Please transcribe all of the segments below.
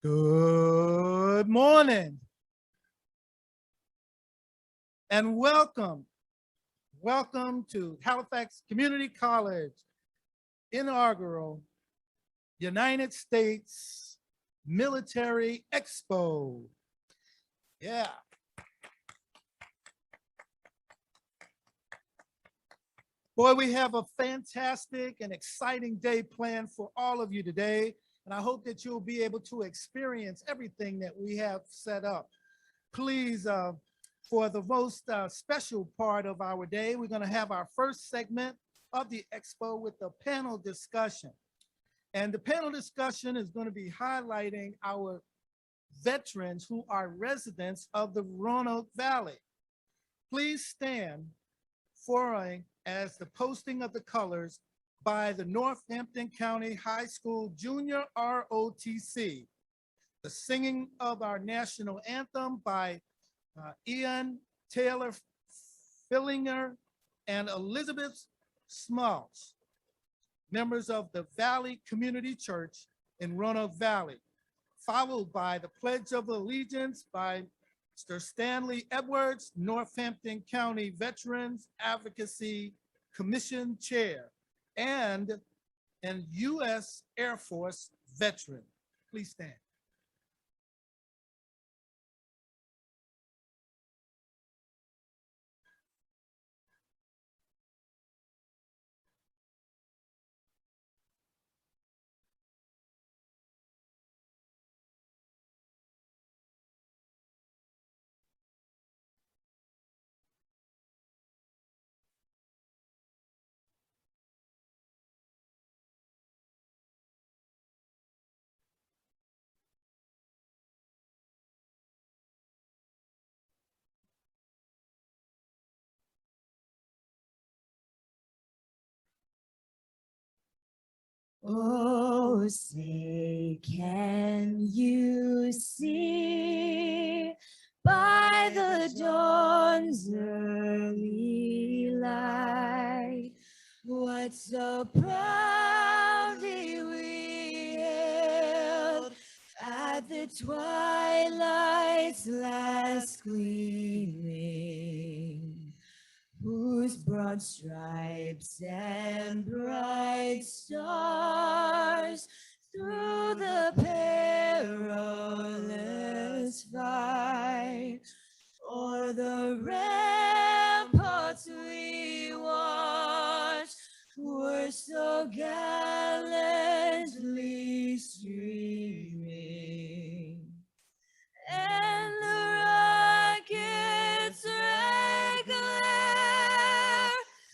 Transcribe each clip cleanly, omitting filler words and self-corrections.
Good morning and welcome to Halifax Community College inaugural United States Military Expo. Yeah. Boy, we have a fantastic and exciting day planned for all of you today. And I hope that you'll be able to experience everything that we have set up. Please, for the most special part of our day, we're going to have our first segment of the Expo with the panel discussion. And the panel discussion is going to be highlighting our veterans who are residents of the Roanoke Valley. Please stand for as the posting of the colors by the Northampton County High School Junior ROTC, the singing of our national anthem by Ian Taylor Fillinger and Elizabeth Smalls, members of the Valley Community Church in Roanoke Valley, followed by the Pledge of Allegiance by Mr. Stanley Edwards, Northampton County Veterans Advocacy Commission Chair, and an U.S. Air Force veteran. Please stand. Oh, say, can you see by the dawn's early light what so proudly we hailed at the twilight's last gleaming, whose broad stripes and bright stars through the perilous fight o'er the ramparts we watched were so gallantly streaming, and the rockets glare,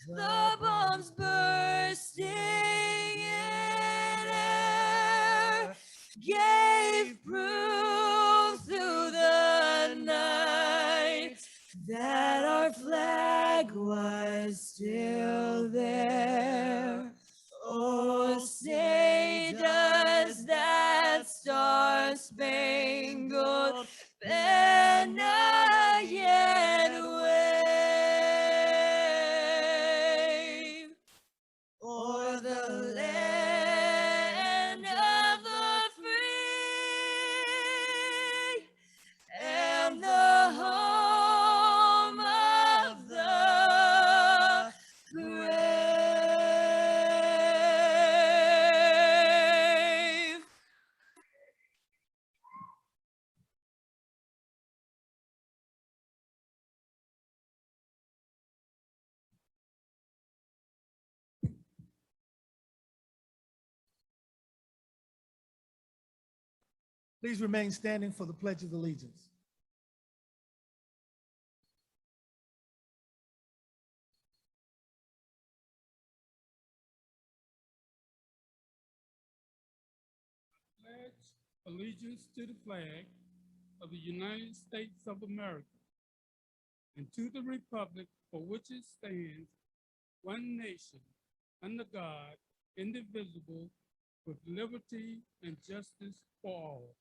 the bombs bursting in air, gave proof through the night that our flag was still there. Oh, say does that star-spangled banner yet wave o'er the land of the free and the home of the brave. Please remain standing for the Pledge of Allegiance. Pledge allegiance to the flag of the United States of America and to the republic for which it stands, one nation, under God, indivisible, with liberty and justice for all.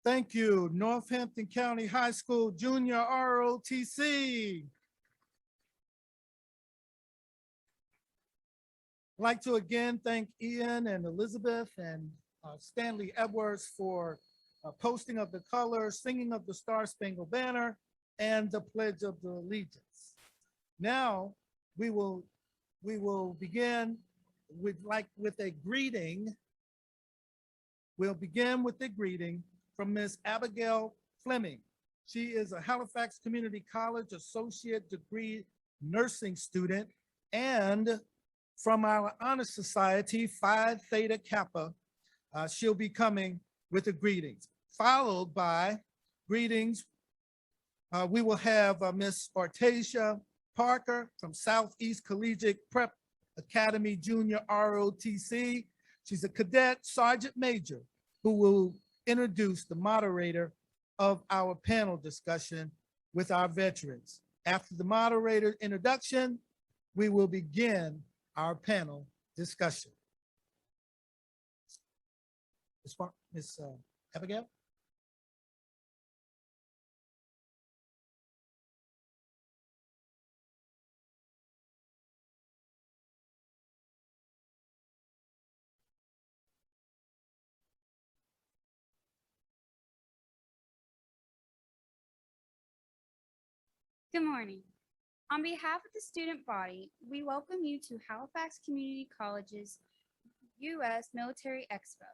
Thank you, Northampton County High School Junior ROTC. I'd like to again thank Ian and Elizabeth and Stanley Edwards for posting of the colors, singing of the Star Spangled Banner, and the Pledge of the Allegiance. Now we will begin with a greeting. We'll begin with a greeting from Ms. Abigail Fleming. She is a Halifax Community College Associate Degree Nursing student, and from our Honor Society, Phi Theta Kappa, she'll be coming with the greetings. Followed by greetings, we will have Ms. Artasia Parker from Southeast Collegiate Prep Academy Junior ROTC. She's a cadet sergeant major who will introduce the moderator of our panel discussion with our veterans. After the moderator introduction, we will begin our panel discussion. Ms. Abigail? Good morning. On behalf of the student body, we welcome you to Halifax Community College's U.S. Military Expo.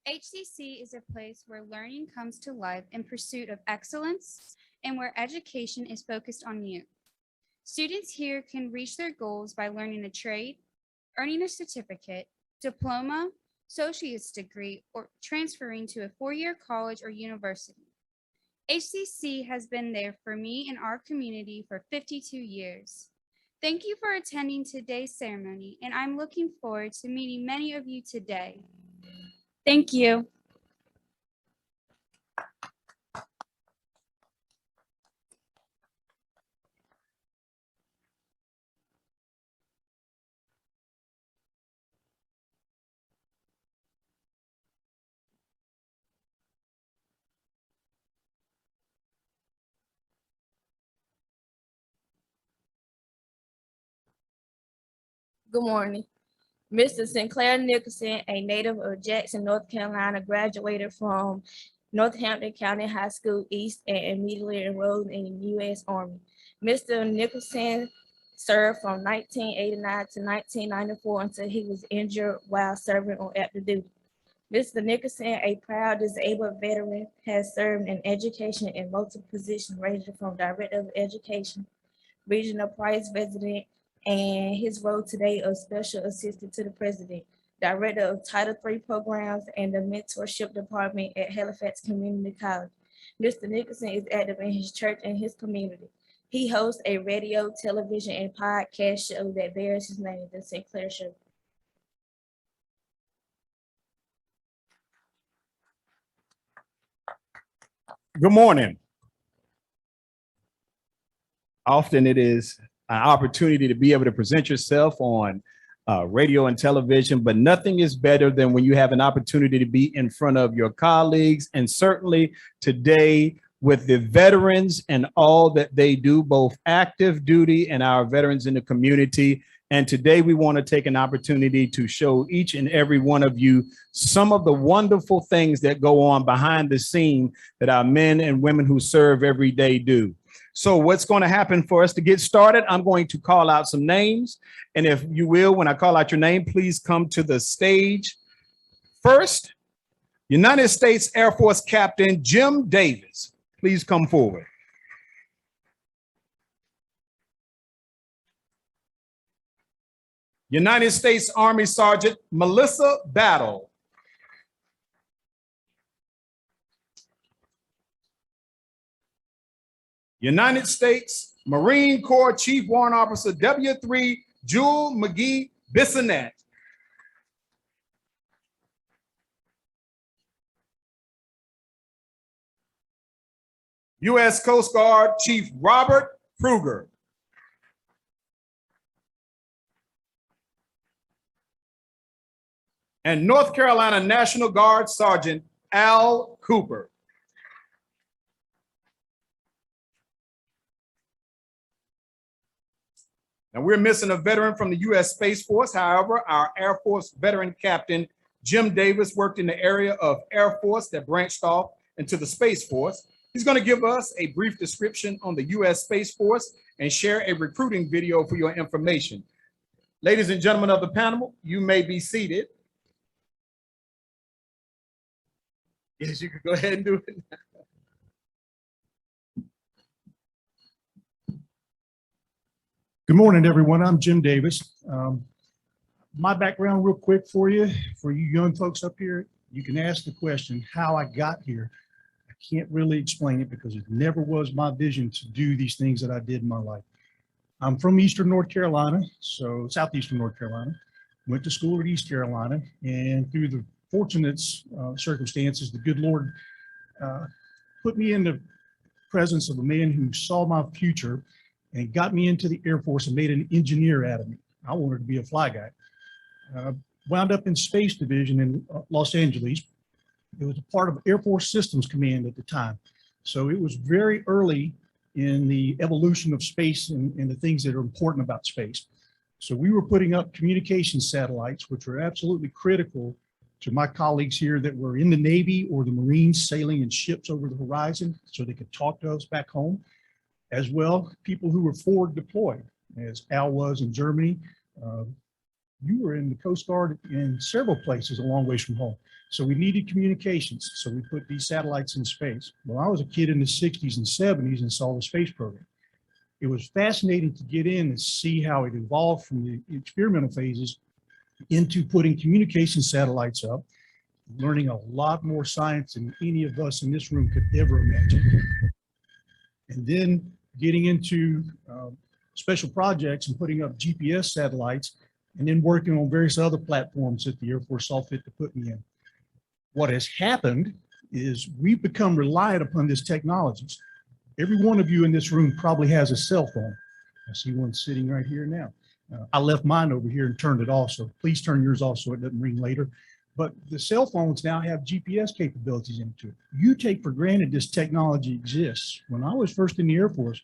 HCC is a place where learning comes to life in pursuit of excellence and where education is focused on you. Students here can reach their goals by learning a trade, earning a certificate, diploma, associate's degree, or transferring to a four-year college or university. HCC has been there for me and our community for 52 years. Thank you for attending today's ceremony, and I'm looking forward to meeting many of you today. Thank you. Good morning. Mr. Sinclair Nicholson, a native of Jackson, North Carolina, graduated from Northampton County High School East and immediately enrolled in the U.S. Army. Mr. Nicholson served from 1989 to 1994 until he was injured while serving on active duty. Mr. Nicholson, a proud disabled veteran, has served in education in multiple positions ranging from Director of Education, Regional Vice President, and his role today of Special Assistant to the President, Director of Title III Programs and the Mentorship Department at Halifax Community College. Mr. Nicholson is active in his church and his community. He hosts a radio, television, and podcast show that bears his name, The Sinclair Show. Good morning. Often it is an opportunity to be able to present yourself on radio and television, but nothing is better than when you have an opportunity to be in front of your colleagues, and certainly today with the veterans and all that they do, both active duty and our veterans in the community. And today we want to take an opportunity to show each and every one of you some of the wonderful things that go on behind the scene that our men and women who serve every day do. So what's going to happen for us to get started, I'm going to call out some names. And if you will, when I call out your name, please come to the stage. First, United States Air Force Captain Jim Davis. Please come forward. United States Army Sergeant Melissa Battle. United States Marine Corps Chief Warrant Officer W3 Jewel McGee Bissonette. U.S. Coast Guard Chief Robert Kruger. And North Carolina National Guard Sergeant Al Cooper. Now, we're missing a veteran from the U.S. Space Force. However, our Air Force veteran captain, Jim Davis, worked in the area of Air Force that branched off into the Space Force. He's going to give us a brief description on the U.S. Space Force and share a recruiting video for your information. Ladies and gentlemen of the panel, you may be seated. Yes, you can go ahead and do it. Good morning, everyone. I'm Jim Davis. My background real quick for you young folks up here, you can ask the question, how I got here. I can't really explain it because it never was my vision to do these things that I did in my life. I'm from Eastern North Carolina, so southeastern North Carolina. Went to school at East Carolina, and through the fortunate circumstances, the good Lord put me in the presence of a man who saw my future and got me into the Air Force and made an engineer out of me. I wanted to be a fly guy. Wound up in Space Division in Los Angeles. It was a part of Air Force Systems Command at the time. So it was very early in the evolution of space and the things that are important about space. So we were putting up communication satellites, which were absolutely critical to my colleagues here that were in the Navy or the Marines sailing in ships over the horizon so they could talk to us back home, as well people who were forward deployed, as Al was in Germany. You were in the Coast Guard in several places a long ways from home. So we needed communications. So we put these satellites in space. Well, I was a kid in the 60s and 70s and saw the space program. It was fascinating to get in and see how it evolved from the experimental phases into putting communication satellites up, learning a lot more science than any of us in this room could ever imagine. And then getting into special projects and putting up GPS satellites, and then working on various other platforms that the Air Force saw fit to put me in. What has happened is we've become reliant upon these technologies. Every one of you in this room probably has a cell phone. I see one sitting right here now. I left mine over here and turned it off, so please turn yours off so it doesn't ring later. But the cell phones now have GPS capabilities into it. You take for granted this technology exists. When I was first in the Air Force,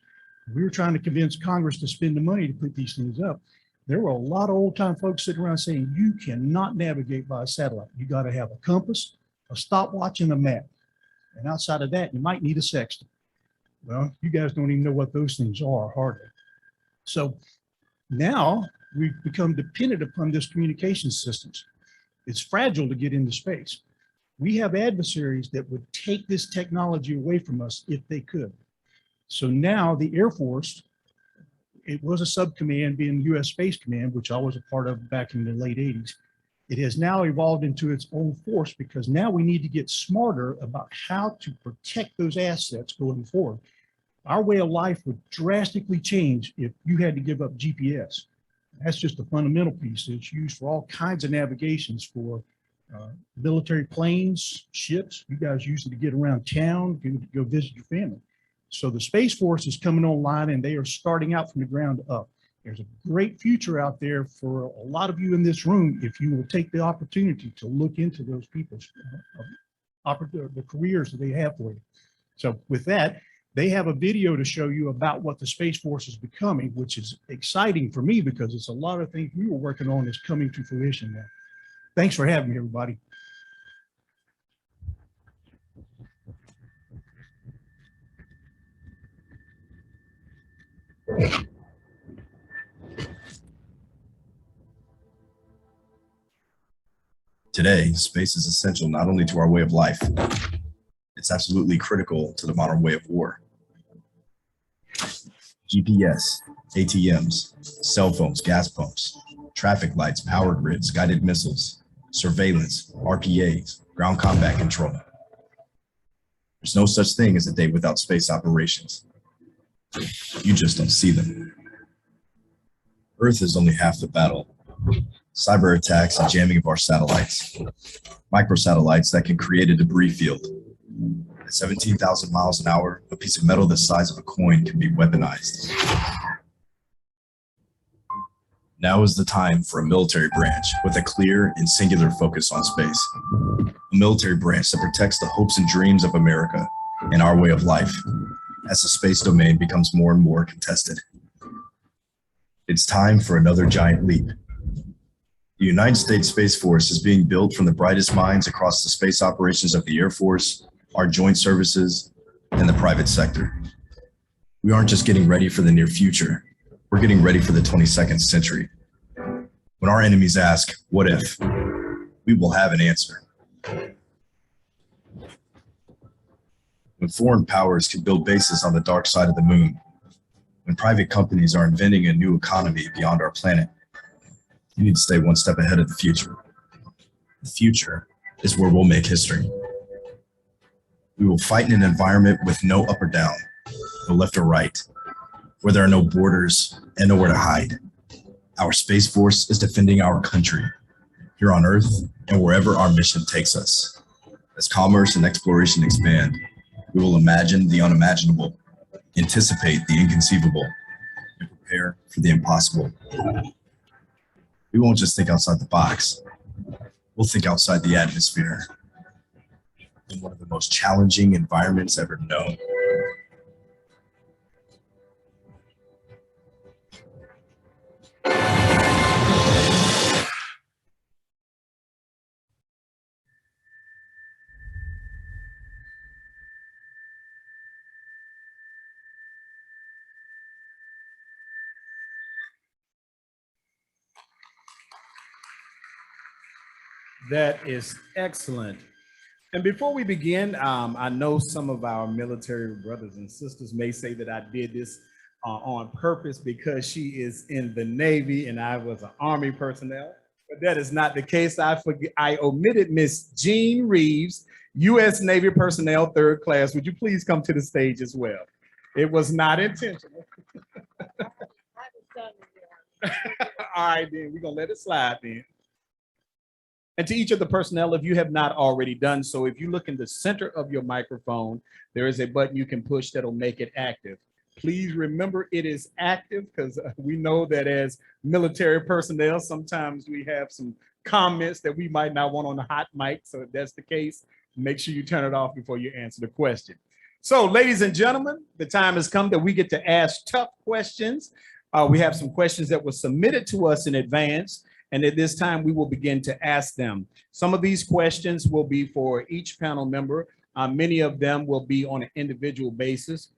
we were trying to convince Congress to spend the money to put these things up. There were a lot of old time folks sitting around saying, you cannot navigate by a satellite. You got to have a compass, a stopwatch, and a map. And outside of that, you might need a sextant. Well, you guys don't even know what those things are, hardly. So now we've become dependent upon this communication systems. It's fragile to get into space. We have adversaries that would take this technology away from us if they could. So now the Air Force, it was a subcommand being U.S. Space Command, which I was a part of back in the late 80s. It has now evolved into its own force because now we need to get smarter about how to protect those assets going forward. Our way of life would drastically change if you had to give up GPS. That's just a fundamental piece. It's used for all kinds of navigations for military planes, ships. You guys use it to get around town, go visit your family. So the Space Force is coming online and they are starting out from the ground up. There's a great future out there for a lot of you in this room if you will take the opportunity to look into those people's the careers that they have for you. So with that, they have a video to show you about what the Space Force is becoming, which is exciting for me because it's a lot of things we were working on that's coming to fruition now. Thanks for having me, everybody. Today, space is essential not only to our way of life, it's absolutely critical to the modern way of war. GPS, ATMs, cell phones, gas pumps, traffic lights, power grids, guided missiles, surveillance, RPAs, ground combat control. There's no such thing as a day without space operations. You just don't see them. Earth is only half the battle. Cyber attacks and jamming of our satellites. Microsatellites that can create a debris field. At 17,000 miles an hour, a piece of metal the size of a coin can be weaponized. Now is the time for a military branch with a clear and singular focus on space. A military branch that protects the hopes and dreams of America and our way of life as the space domain becomes more and more contested. It's time for another giant leap. The United States Space Force is being built from the brightest minds across the space operations of the Air Force, our joint services, and the private sector. We aren't just getting ready for the near future, we're getting ready for the 22nd century. When our enemies ask, what if? We will have an answer. When foreign powers can build bases on the dark side of the moon, when private companies are inventing a new economy beyond our planet, you need to stay one step ahead of the future. The future is where we'll make history. We will fight in an environment with no up or down, no left or right, where there are no borders and nowhere to hide. Our Space Force is defending our country, here on Earth and wherever our mission takes us. As commerce and exploration expand, we will imagine the unimaginable, anticipate the inconceivable, and prepare for the impossible. We won't just think outside the box. We'll think outside the atmosphere in one of the most challenging environments ever known. That is excellent. And before we begin, I know some of our military brothers and sisters may say that I did this on purpose because she is in the Navy and I was an Army personnel, but that is not the case. I omitted Miss Jean Reeves, U.S. Navy personnel, 3rd class. Would you please come to the stage as well? It was not intentional. All right, then we're gonna let it slide then. And to each of the personnel, if you have not already done so, if you look in the center of your microphone, there is a button you can push that'll make it active. Please remember it is active because we know that as military personnel, sometimes we have some comments that we might not want on the hot mic. So if that's the case, make sure you turn it off before you answer the question. So ladies and gentlemen, the time has come that we get to ask tough questions. We have some questions that were submitted to us in advance. And at this time, we will begin to ask them. Some of these questions will be for each panel member. Many of them will be on an individual basis.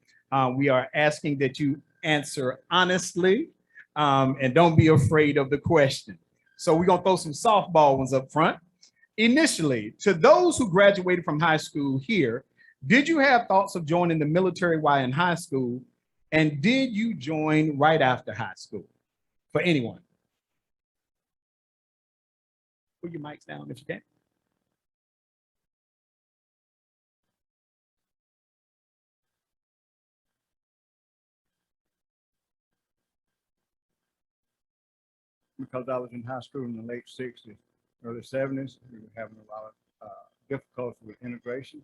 We are asking that you answer honestly and don't be afraid of the question. So we're gonna throw some softball ones up front. Initially, to those who graduated from high school here, did you have thoughts of joining the military while in high school? And did you join right after high school? For anyone. Put your mics down if you can. Because I was in high school in the late 60s, early 70s, we were having a lot of difficulty with integration.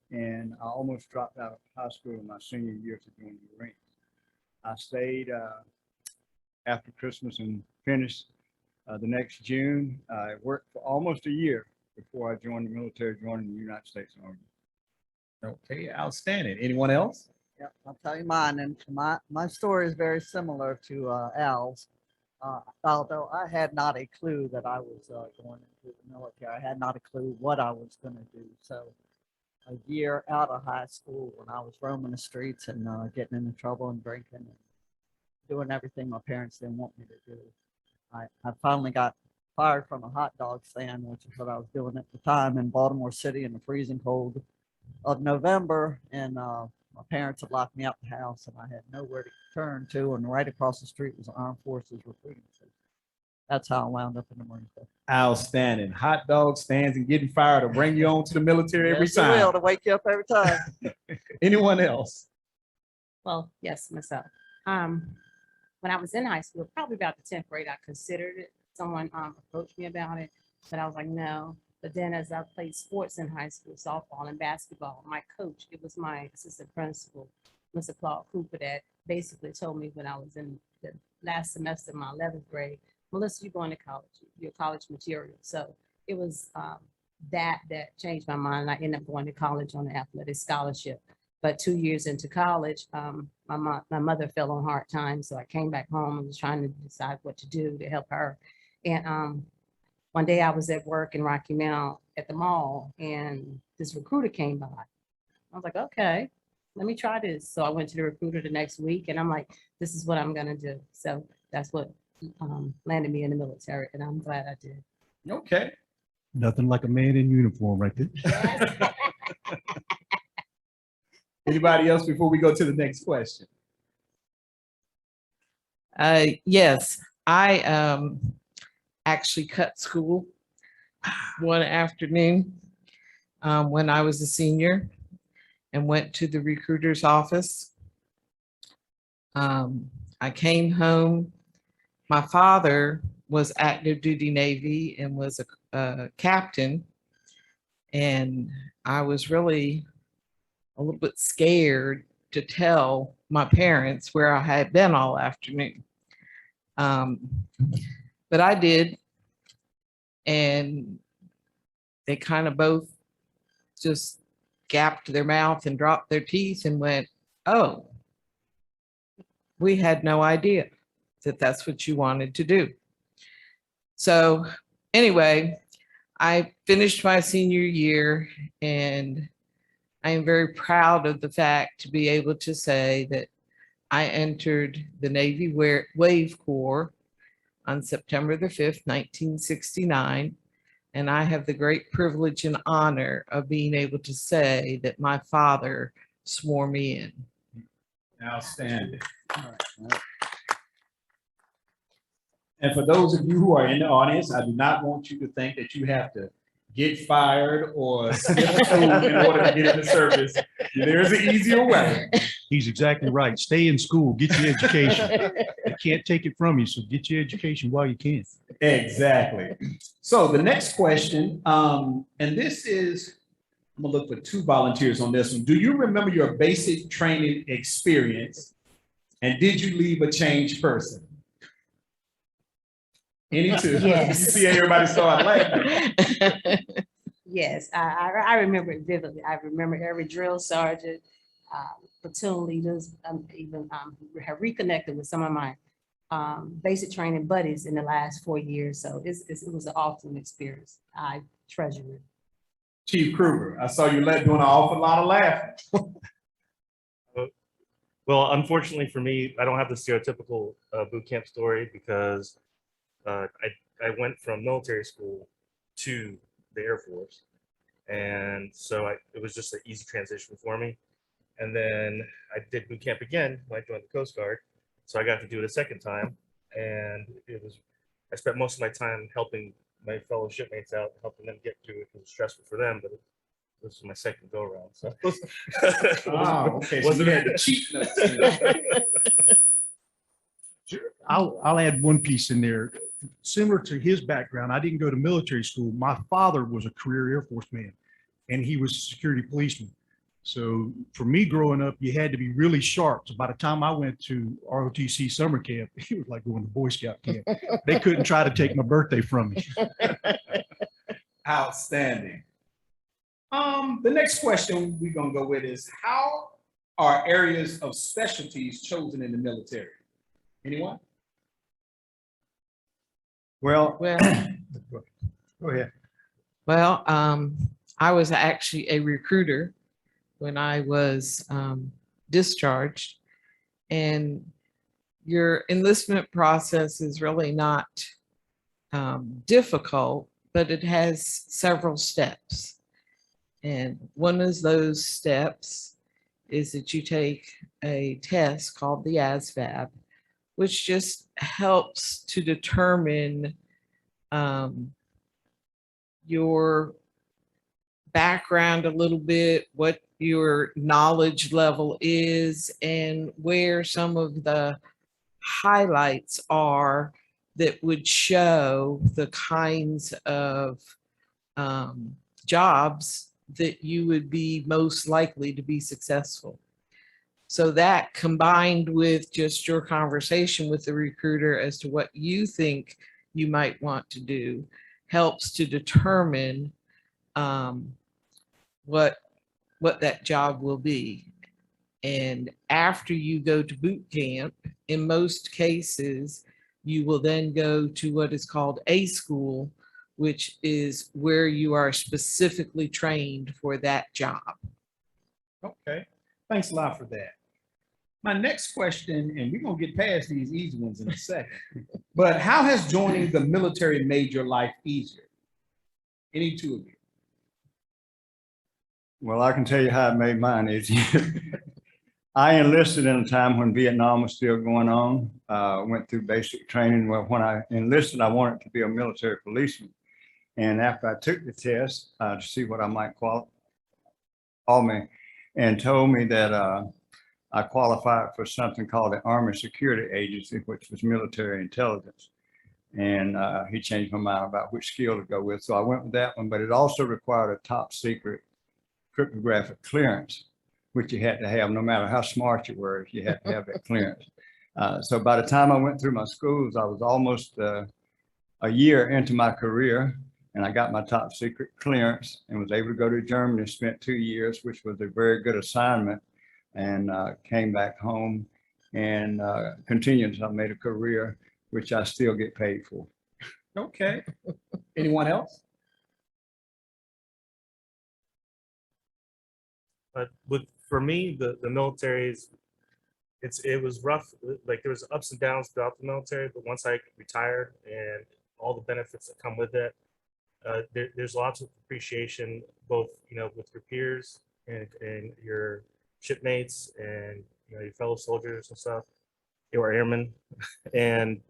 And I almost dropped out of high school in my senior year to join the Marines. I stayed after Christmas and finished the next June. I worked for almost a year before I joined the military, joining the United States Army. Okay, outstanding. Anyone else? Yeah, I'll tell you mine. And my story is very similar to Al's. Although I had not a clue that I was going into the military. I had not a clue what I was going to do. So a year out of high school when I was roaming the streets and getting into trouble and drinking and doing everything my parents didn't want me to do. I finally got fired from a hot dog stand, which is what I was doing at the time in Baltimore City in the freezing cold of November. And my parents had locked me out the house and I had nowhere to turn to. And right across the street was Armed Forces recruiting. So that's how I wound up in the Marine Corps. Outstanding. Hot dog stands and getting fired will bring you on to the military every Yes, it time. will, to wake you up every time. Anyone else? Well, yes, myself. When I was in high school, probably about the 10th grade, I considered it. Someone approached me about it, but I was like, no. But then as I played sports in high school, softball and basketball, my coach, it was my assistant principal, Mr. Claude Cooper, that basically told me when I was in the last semester of my 11th grade, Melissa, you're going to college, you're college material. So it was that changed my mind. I ended up going to college on an athletic scholarship. But 2 years into college, my mother fell on hard times, so I came back home and was trying to decide what to do to help her. And one day I was at work in Rocky Mount at the mall, and this recruiter came by. I was like, okay, let me try this. So I went to the recruiter the next week, and I'm like, this is what I'm gonna do. So that's what landed me in the military, and I'm glad I did. Okay. Nothing like a man in uniform right there. Anybody else before we go to the next question? Yes, I actually cut school one afternoon when I was a senior and went to the recruiter's office. I came home. My father was active duty Navy and was a captain. And I was really a little bit scared to tell my parents where I had been all afternoon. But I did. And they kind of both just gapped their mouth and dropped their teeth and went, oh, we had no idea that that's what you wanted to do. So anyway, I finished my senior year, and I am very proud of the fact to be able to say that I entered the Navy Wave Corps on September the 5th, 1969. And I have the great privilege and honor of being able to say that my father swore me in. Outstanding. And for those of you who are in the audience, I do not want you to think that you have to get fired or skip school in order to get into service. There's an easier way. He's exactly right. Stay in school, get your education. They can't take it from you, so get your education while you can. Exactly. So the next question, and this is, I'm gonna look for 2 volunteers on this one. Do you remember your basic training experience, and did you leave a changed person? Any 2? Yes. You see everybody start laughing. Yes, I remember it vividly. I remember every drill sergeant, platoon leaders, even have reconnected with some of my basic training buddies in the last 4 years. So it was an awesome experience. I treasure it. Chief Kruger, I saw you doing an awful lot of laughing. Well, unfortunately for me, I don't have the stereotypical boot camp story because I went from military school to the Air Force. And so it was just an easy transition for me. And then I did boot camp again when I joined the Coast Guard. So I got to do it a second time. And I spent most of my time helping my fellow shipmates out, helping them get through it. It was stressful for them, but this was my second go around. So Okay, so you had the cheat notes. I'll add one piece in there. Similar to his background, I didn't go to military school. My father was a career Air Force man, and he was a security policeman. So for me growing up, you had to be really sharp. So by the time I went to ROTC summer camp, it was like going to Boy Scout camp. They couldn't try to take my birthday from me. Outstanding. The next question we're gonna go with is, how are areas of specialties chosen in the military? Anyone? Well, Well, go ahead. well, I was actually a recruiter when I was discharged, and your enlistment process is really not difficult, but it has several steps. And one of those steps is that you take a test called the Asvab, which just helps to determine your background a little bit, what your knowledge level is, and where some of the highlights are that would show the kinds of jobs that you would be most likely to be successful. So that, combined with just your conversation with the recruiter as to what you think you might want to do, helps to determine what that job will be. And after you go to boot camp, in most cases, you will then go to what is called A school, which is where you are specifically trained for that job. Okay, thanks a lot for that. My next question, and we're gonna get past these easy ones in a second, but how has joining the military made your life easier? Any two of you? Well, I can tell you how it made mine easy. I enlisted in a time when Vietnam was still going on. Went through basic training. Well, when I enlisted, I wanted to be a military policeman. And after I took the test to see what I might qualify, and told me that I qualified for something called the Army Security Agency, which was military intelligence. And he changed my mind about which skill to go with. So I went with that one, but it also required a top secret cryptographic clearance, which you had to have no matter how smart you were, you had to have that clearance. So by the time I went through my schools, I was almost a year into my career, and I got my top secret clearance and was able to go to Germany, spent 2 years, which was a very good assignment, and came back home and continued. So I made a career, which I still get paid for. Okay. Anyone else? But for me, the military is, it was rough. Like there was ups and downs throughout the military, but once I retired and all the benefits that come with it, there's lots of appreciation, both with your peers and your shipmates and your fellow soldiers and stuff, or airmen, and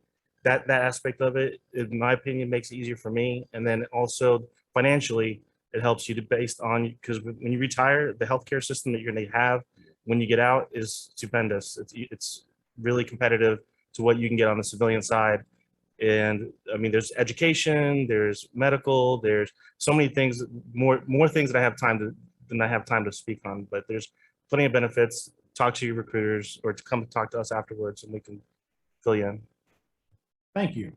that aspect of it, in my opinion, makes it easier for me. And then also financially, it helps you to based on, because when you retire, the healthcare system that you're going to have when you get out is stupendous. It's really competitive to what you can get on the civilian side. And I mean, there's education, there's medical, there's so many things, more things that I have time to speak on. But there's plenty of benefits. Talk to your recruiters or to come talk to us afterwards, and we can fill you in. Thank you.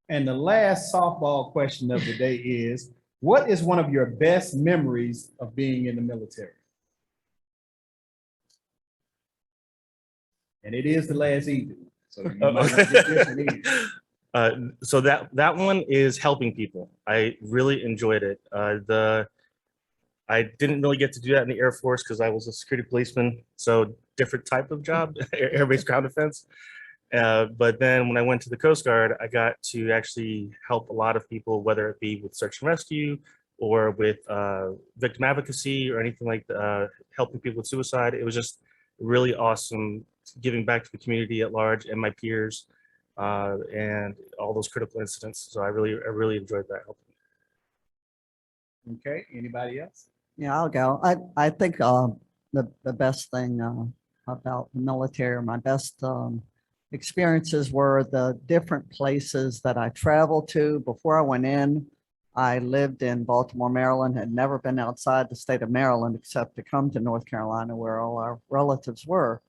And the last softball question of the day is, what is one of your best memories of being in the military? And it is the last easy one, so you might not get this one either. So that one is helping people. I really enjoyed it. I didn't really get to do that in the Air Force because I was a security policeman, so different type of job, air base ground defense. But then when I went to the Coast Guard, I got to actually help a lot of people, whether it be with search and rescue or with victim advocacy or anything like helping people with suicide. It was just really awesome giving back to the community at large and my peers and all those critical incidents. So I really enjoyed that. Okay, anybody else? Yeah, I'll go. I think the best thing about the military, or my best experiences, were the different places that I traveled to. Before I went in, I lived in Baltimore, Maryland, had never been outside the state of Maryland except to come to North Carolina where all our relatives were.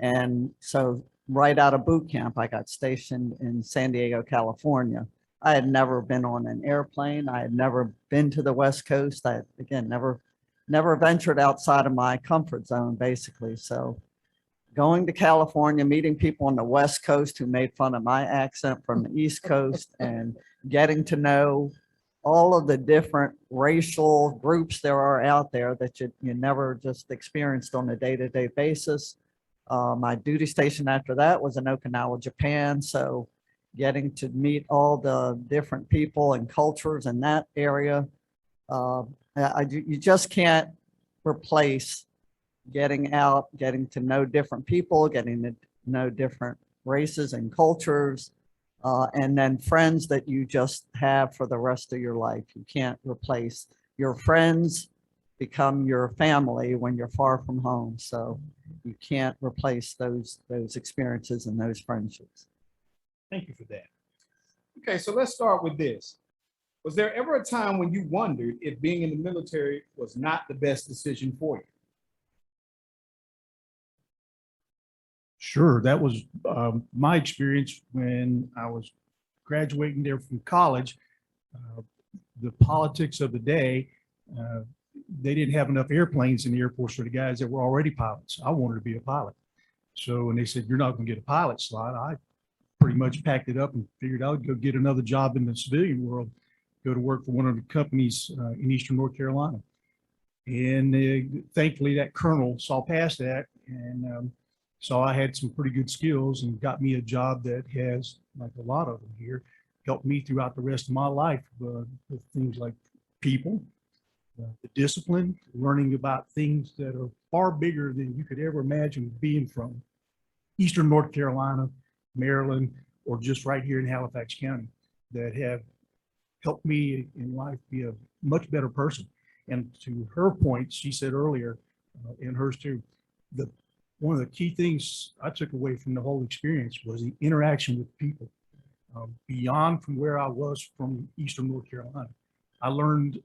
And so right out of boot camp, I got stationed in San Diego, California. I had never been on an airplane. I had never been to the West Coast. I, again, never ventured outside of my comfort zone, basically. So going to California, meeting people on the West Coast who made fun of my accent from the East Coast, and getting to know all of the different racial groups there are out there that you never just experienced on a day-to-day basis. My duty station after that was in Okinawa, Japan. So getting to meet all the different people and cultures in that area, you just can't replace getting out, getting to know different people, getting to know different races and cultures, and then friends that you just have for the rest of your life. You can't replace your friends, become your family when you're far from home. So you can't replace those experiences and those friendships. Thank you for that. Okay, so let's start with this. Was there ever a time when you wondered if being in the military was not the best decision for you? Sure, that was my experience when I was graduating there from college. The politics of the day they didn't have enough airplanes in the Air Force for the guys that were already pilots. I wanted to be a pilot. So when they said, you're not going to get a pilot slot, I pretty much packed it up and figured I would go get another job in the civilian world, go to work for one of the companies in Eastern North Carolina. And thankfully that colonel saw past that and saw I had some pretty good skills and got me a job that has, like a lot of them here, helped me throughout the rest of my life with things like people, the discipline, learning about things that are far bigger than you could ever imagine being from Eastern North Carolina, Maryland, or just right here in Halifax County that have helped me in life be a much better person. And to her point, she said earlier, and hers too, one of the key things I took away from the whole experience was the interaction with people. Beyond from where I was from Eastern North Carolina, I learned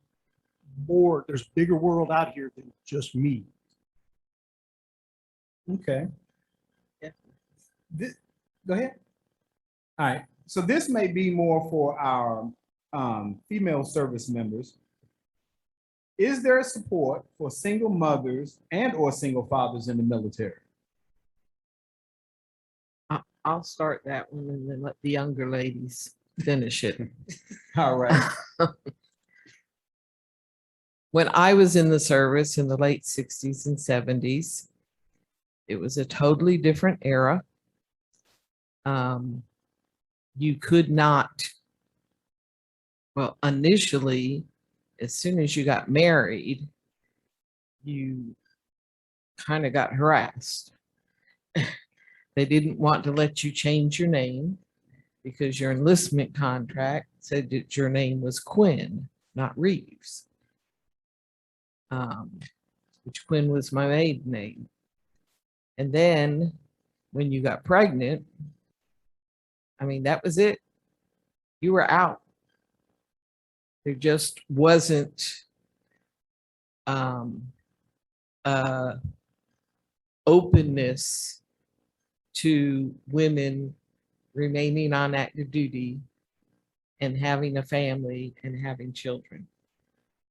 more. There's a bigger world out here than just me. Okay. Go ahead. All right. So this may be more for our female service members. Is there support for single mothers and or single fathers in the military? I'll start that one and then let the younger ladies finish it. All right. When I was in the service in the late 60s and 70s, it was a totally different era. You could not, well, initially, as soon as you got married, you kind of got harassed. They didn't want to let you change your name because your enlistment contract said that your name was Quinn, not Reeves, which Quinn was my maiden name. And then when you got pregnant, I mean, that was it. You were out. There just wasn't openness to women remaining on active duty and having a family and having children.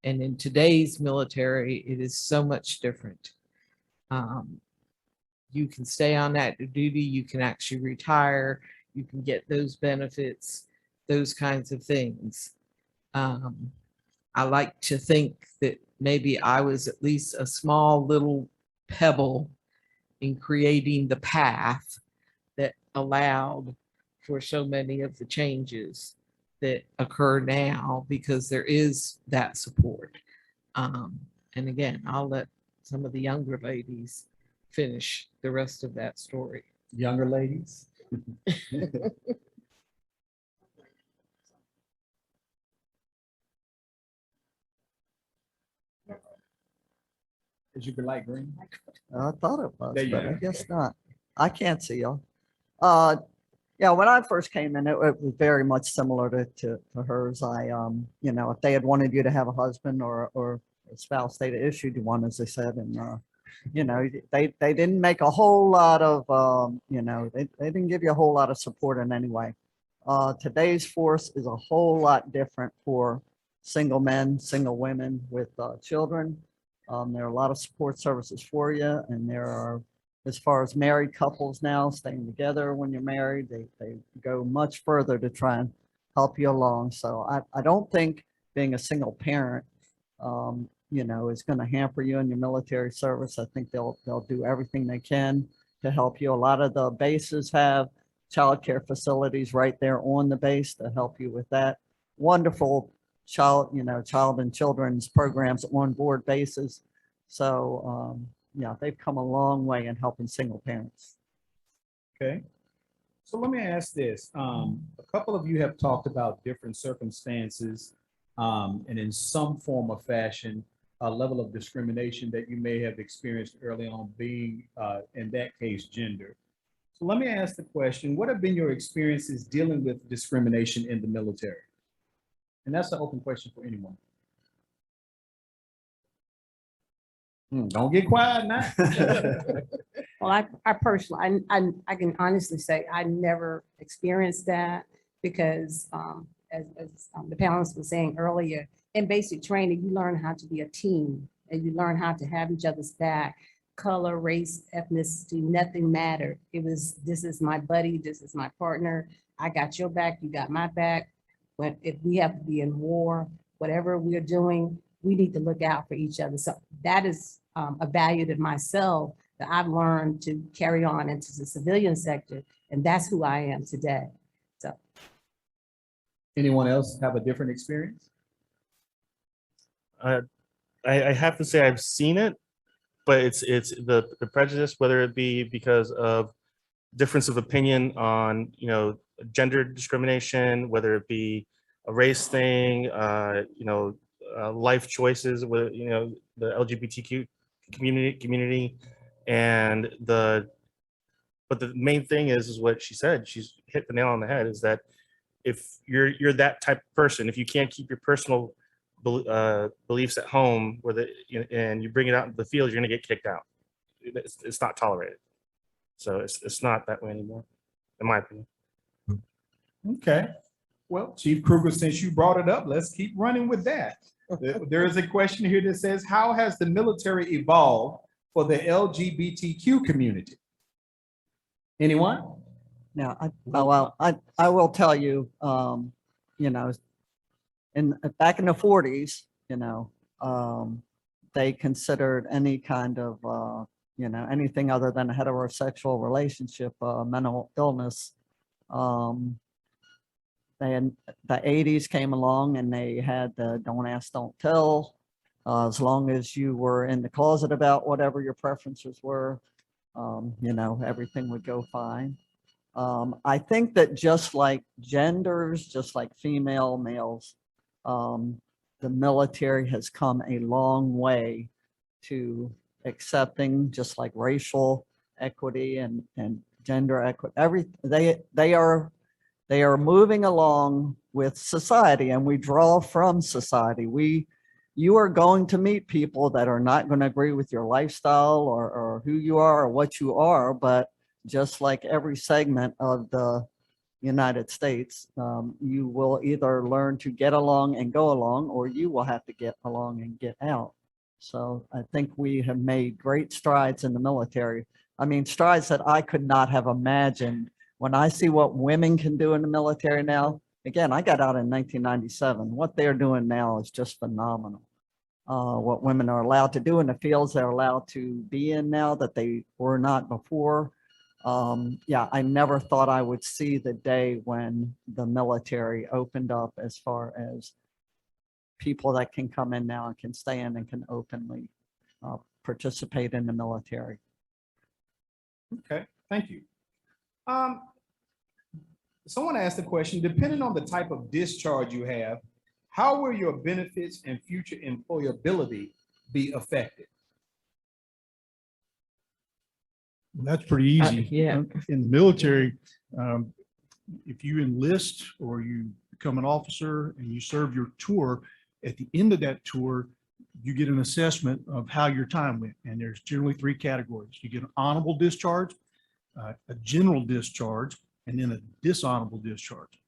And in today's military, it is so much different. You can stay on active duty, you can actually retire, you can get those benefits, those kinds of things. I like to think that maybe I was at least a small little pebble in creating the path that allowed for so many of the changes that occur now because there is that support. And again, I'll let some of the younger ladies finish the rest of that story. Younger ladies. Is your light green? I thought it was, There you but I go. guess not. I can't see y'all. Yeah, when I first came in, it was very much similar to hers. You know, if they had wanted you to have a husband or a spouse, they'd issued you one, as they said, and you know, they didn't make a whole lot of you know, they didn't give you a whole lot of support in any way. Today's force is a whole lot different for single men, single women with children. There are a lot of support services for you, and there are, as far as married couples now staying together when you're married, they go much further to try and help you along. So I don't think being a single parent, you know, is going to hamper you in your military service. I think they'll do everything they can to help you. A lot of the bases have child care facilities right there on the base to help you with that. Wonderful child and children's programs on board bases. So yeah, they've come a long way in helping single parents. Okay. So let me ask this. A couple of you have talked about different circumstances and in some form or fashion, a level of discrimination that you may have experienced early on being, in that case, gender. So let me ask the question, what have been your experiences dealing with discrimination in the military? And that's an open question for anyone. Don't get quiet now. Well, I personally, I can honestly say I never experienced that because the panelists were saying earlier, in basic training, you learn how to be a team and you learn how to have each other's back. Color, race, ethnicity, nothing mattered. It was, this is my buddy, this is my partner. I got your back, you got my back. When, if we have to be in war, whatever we're doing, we need to look out for each other. So that is a value to myself that I've learned to carry on into the civilian sector. And that's who I am today. So. Anyone else have a different experience? I have to say I've seen it, but it's the prejudice, whether it be because of difference of opinion on, you know, gender discrimination, whether it be a race thing, you know, life choices with, you know, the LGBTQ community, and but the main thing is what she said. She's hit the nail on the head. Is that if you're that type of person, if you can't keep your personal beliefs at home, and you bring it out into the field, you're going to get kicked out. It's not tolerated. So it's not that way anymore, in my opinion. Okay. Well, Chief Kruger, since you brought it up, let's keep running with that. There is a question here that says, how has the military evolved for the LGBTQ community? Anyone? Now, I will tell you, you know, back in the 40s, you know, they considered any kind of, you know, anything other than a heterosexual relationship, mental illness. The 80s came along and they had the don't ask, don't tell. As long as you were in the closet about whatever your preferences were, you know, everything would go fine. I think that just like genders, just like female, males, the military has come a long way to accepting, just like racial equity and gender equity. They are moving along with society, and we draw from society. You are going to meet people that are not going to agree with your lifestyle or who you are or what you are, but just like every segment of the United States, you will either learn to get along and go along, or you will have to get along and get out. So I think we have made great strides in the military. I mean, strides that I could not have imagined. When I see what women can do in the military now, again, I got out in 1997. What they're doing now is just phenomenal. What women are allowed to do in the fields they're allowed to be in now that they were not before. Yeah, I never thought I would see the day when the military opened up as far as people that can come in now and can stay in and can openly participate in the military. Okay, thank you. Someone asked the question, depending on the type of discharge you have, how will your benefits and future employability be affected? Well, that's pretty easy. Yeah. In the military, if you enlist or you become an officer and you serve your tour, at the end of that tour, you get an assessment of how your time went. And there's generally 3 categories. You get an honorable discharge, a general discharge, and then a dishonorable discharge.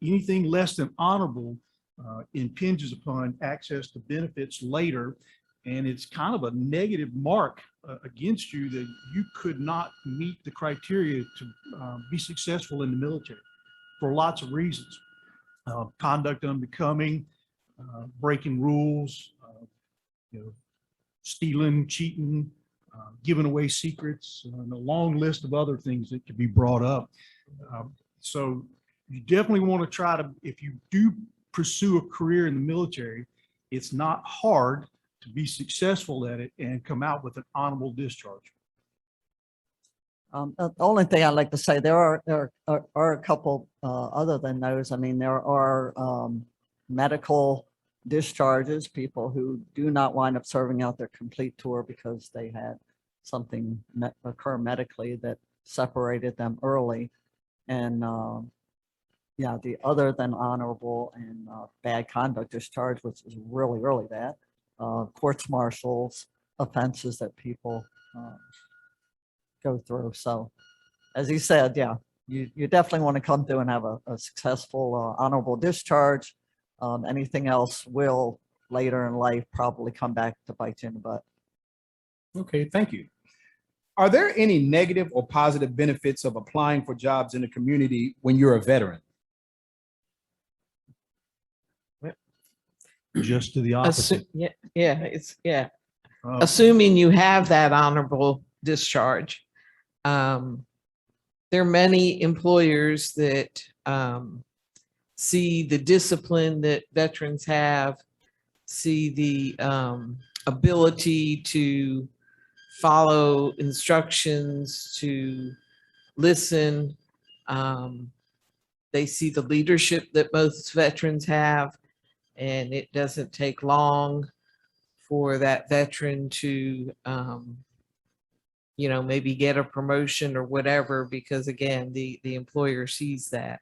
Anything less than honorable impinges upon access to benefits later, and it's kind of a negative mark against you that you could not meet the criteria to be successful in the military for lots of reasons. Conduct unbecoming, breaking rules, you know, stealing, cheating, giving away secrets, and a long list of other things that could be brought up. So you definitely want to try to, if you do pursue a career in the military, it's not hard to be successful at it and come out with an honorable discharge. The only thing I'd like to say, there are a couple other than those. I mean, there are medical discharges, people who do not wind up serving out their complete tour because they had something occur medically that separated them early. And yeah, the other than honorable and bad conduct discharge, which is really, really bad, courts martials, offenses that people go through. So as he said, yeah, you definitely want to come through and have a successful, honorable discharge. Anything else will later in life probably come back to bite you in the butt. Okay, thank you. Are there any negative or positive benefits of applying for jobs in the community when you're a veteran? Just to the opposite. Yeah. Uh, Assuming you have that honorable discharge. There are many employers that see the discipline that veterans have, see the ability to follow instructions, to listen. They see the leadership that most veterans have, and it doesn't take long for that veteran to, maybe get a promotion or whatever, because again, the employer sees that.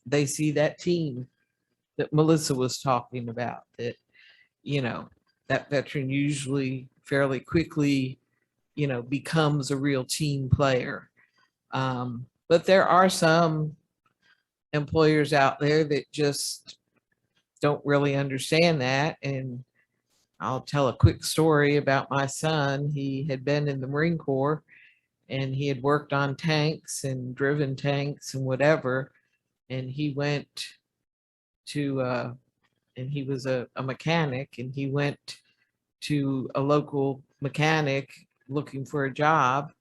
They see that team that Melissa was talking about, that, that veteran usually fairly quickly, becomes a real team player. But there are some employers out there that just don't really understand that. And I'll tell a quick story about my son. He had been in the Marine Corps and he had worked on tanks and driven tanks and whatever. And he went to, and he was a mechanic, and he went to a local mechanic looking for a job.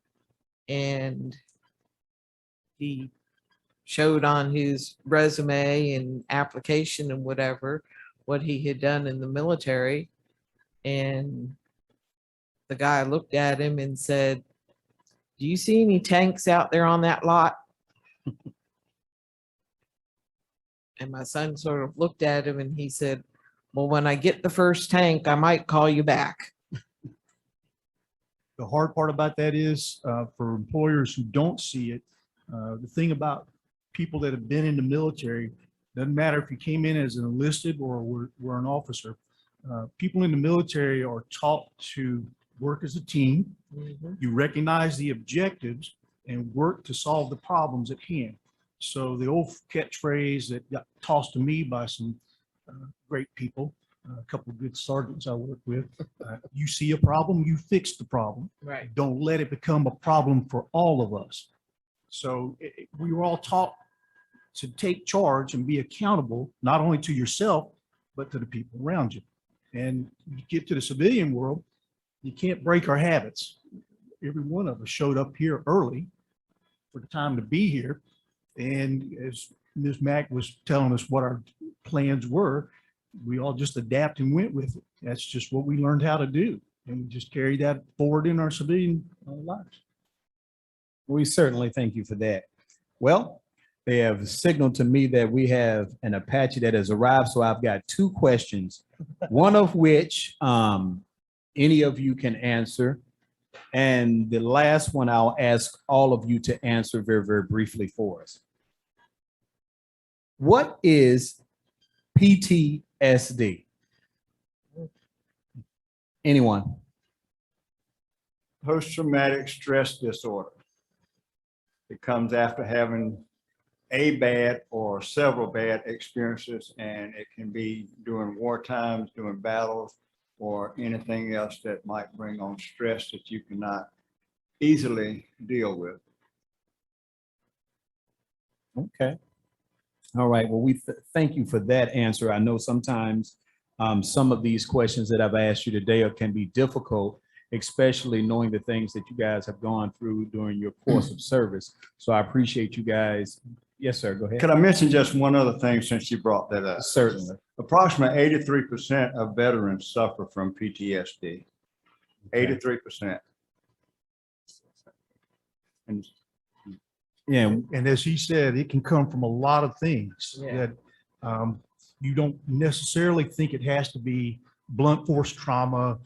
And he showed on his resume and application and whatever, what he had done in the military. And the guy looked at him and said, "Do you see any tanks out there on that lot?" And my son sort of looked at him and he said, "Well, when I get the first tank, I might call you back." The hard part about that is for employers who don't see it, the thing about people that have been in the military, doesn't matter if you came in as an enlisted or were an officer, people in the military are taught to work as a team. You recognize the objectives and work to solve the problems at hand. So the old catchphrase that got tossed to me by some great people, a couple of good sergeants I work with, you see a problem, you fix the problem. Right. Don't let it become a problem for all of us. So we were all taught to take charge and be accountable, not only to yourself, but to the people around you. And you get to the civilian world, you can't break our habits. Every one of us showed up here early for the time to be here. And as Ms. Mack was telling us what our plans were, we all just adapt and went with it. That's just what we learned how to do. And we just carry that forward in our civilian lives. We certainly thank you for that. Well, they have signaled to me that we have an Apache that has arrived. So I've got two questions, one of which any of you can answer. And the last one I'll ask all of you to answer very, very briefly for us. What is PTSD? Anyone? Post-traumatic stress disorder. It comes after having a bad or several bad experiences, and it can be during war times, during battles, or anything else that might bring on stress that you cannot easily deal with. Okay. All right. Well, we thank you for that answer. I know sometimes some of these questions that I've asked you today can be difficult, especially knowing the things that you guys have gone through during your course of service. So I appreciate you guys. Yes, sir. Go ahead. Could I mention just one other thing since you brought that up? Certainly. Approximately 83% of veterans suffer from PTSD. 83%. And yeah, And as he said, it can come from a lot of things Yeah. that you don't necessarily think it has to be blunt force trauma,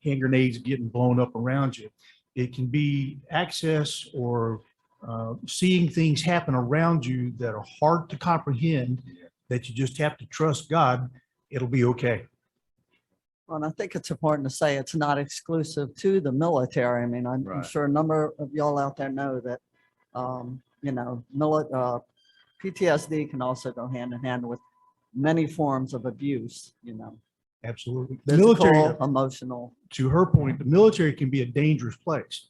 hand grenades getting blown up around you. It can be access or seeing things happen around you that are hard to comprehend, that you just have to trust God, it'll be okay. Well, and I think it's important to say it's not exclusive to the military. I mean, I'm Right. sure a number of y'all out there know that You know, PTSD can also go hand in hand with many forms of abuse, you know, Absolutely. The military, physical, emotional. to her point, the military can be a dangerous place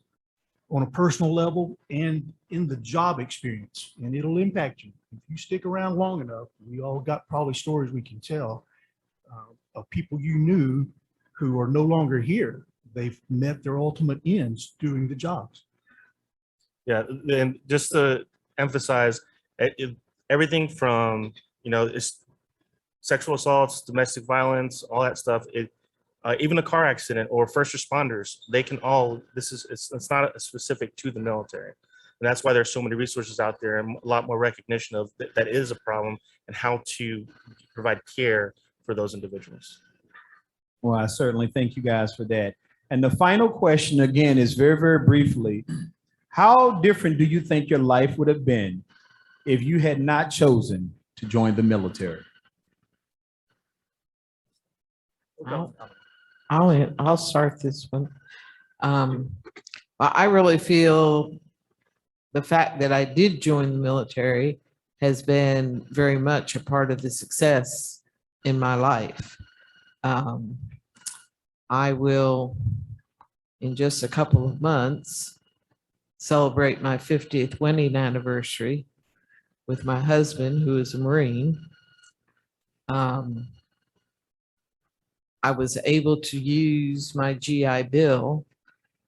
on a personal level and in the job experience, and it'll impact you. If you stick around long enough, we all got probably stories we can tell of people you knew who are no longer here. They've met their ultimate ends doing the jobs. Yeah, and just to emphasize, everything from, it's sexual assaults, domestic violence, all that stuff. Even a car accident or first responders, they can all, it's not specific to the military. And that's why there's so many resources out there and a lot more recognition of that is a problem and how to provide care for those individuals. Well, I certainly thank you guys for that. And the final question again is very, very briefly, how different do you think your life would have been if you had not chosen to join the military? I'll start this one. I really feel the fact that I did join the military has been very much a part of the success in my life. I will, in just a couple of months, celebrate my 50th wedding anniversary with my husband, who is a Marine. I was able to use my GI Bill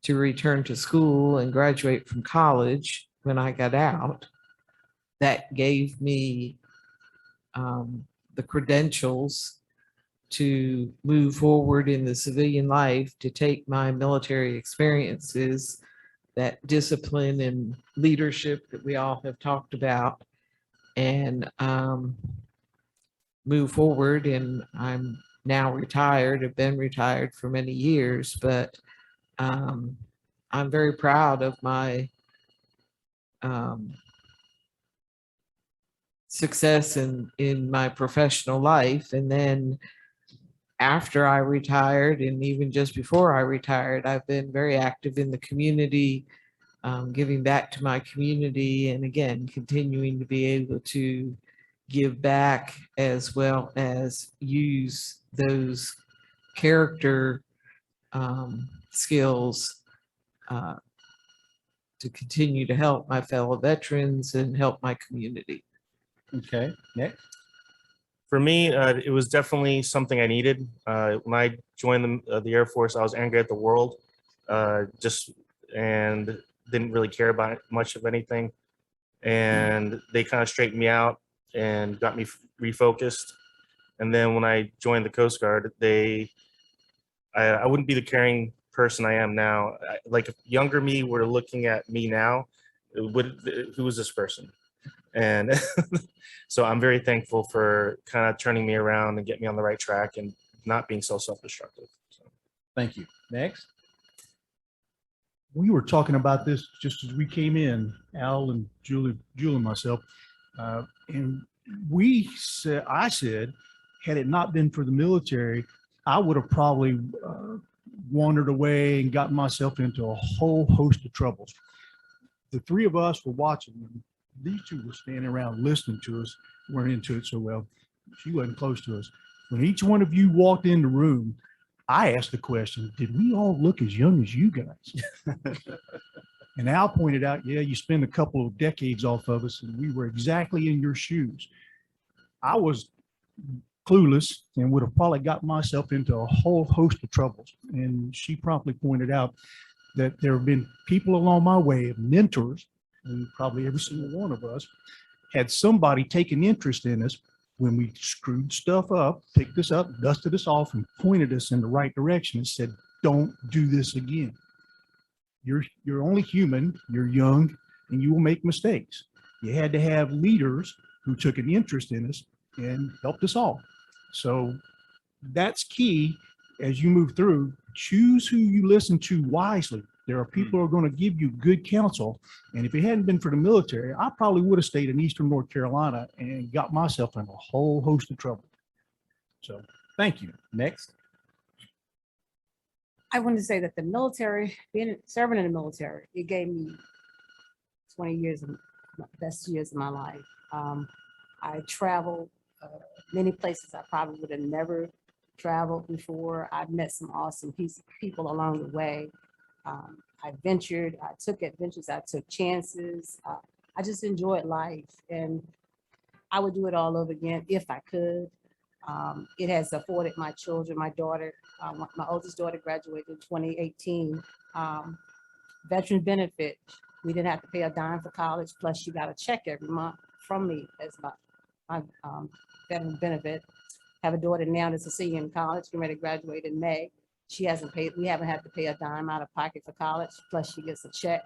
to return to school and graduate from college when I got out. That gave me the credentials to move forward in the civilian life, to take my military experiences, that discipline and leadership that we all have talked about, and move forward. And I'm now retired, have been retired for many years, but I'm very proud of my success in my professional life. And then after I retired, and even just before I retired, I've been very active in the community, giving back to my community, and again, continuing to be able to give back as well as use those character skills to continue to help my fellow veterans and help my community. Okay, next. For me, it was definitely something I needed. When I joined the Air Force, I was angry at the world, and didn't really care about much of anything. And they kind of straightened me out and got me refocused. And then when I joined the Coast Guard, I wouldn't be the caring person I am now. Like if younger me were looking at me now, who is this person? And so I'm very thankful for kind of turning me around and getting me on the right track and not being so self-destructive. So. Thank you. Next. We were talking about this just as we came in, Al and Julie and myself, and I said, had it not been for the military, I would have probably wandered away and gotten myself into a whole host of troubles. The three of us were watching them. These two were standing around listening to us, weren't into it so well. She wasn't close to us. When each one of you walked in the room, I asked the question, did we all look as young as you guys? And Al pointed out, yeah, you spend a couple of decades off of us, and we were exactly in your shoes. I was clueless and would have probably got myself into a whole host of troubles. And she promptly pointed out that there have been people along my way, mentors, and probably every single one of us had somebody take an interest in us when we screwed stuff up, picked us up, dusted us off, and pointed us in the right direction and said, don't do this again. You're only human, you're young, and you will make mistakes. You had to have leaders who took an interest in us and helped us all. So that's key as you move through. Choose who you listen to wisely. There are people who are going to give you good counsel. And if it hadn't been for the military, I probably would have stayed in Eastern North Carolina and got myself in a whole host of trouble. So thank you. Next. I wanted to say that the military, serving in the military, it gave me 20 years of my best years of my life. I traveled many places I probably would have never traveled before. I've met some awesome people along the way. I ventured, I took adventures, I took chances. I just enjoyed life, and I would do it all over again if I could. It has afforded my children, my daughter, my oldest daughter graduated in 2018. Veteran benefit, we didn't have to pay a dime for college, plus she got a check every month from me as my veteran benefit. Have a daughter now that's a senior in college, getting ready to graduate in May. She hasn't paid, we haven't had to pay a dime out of pocket for college, plus she gets a check,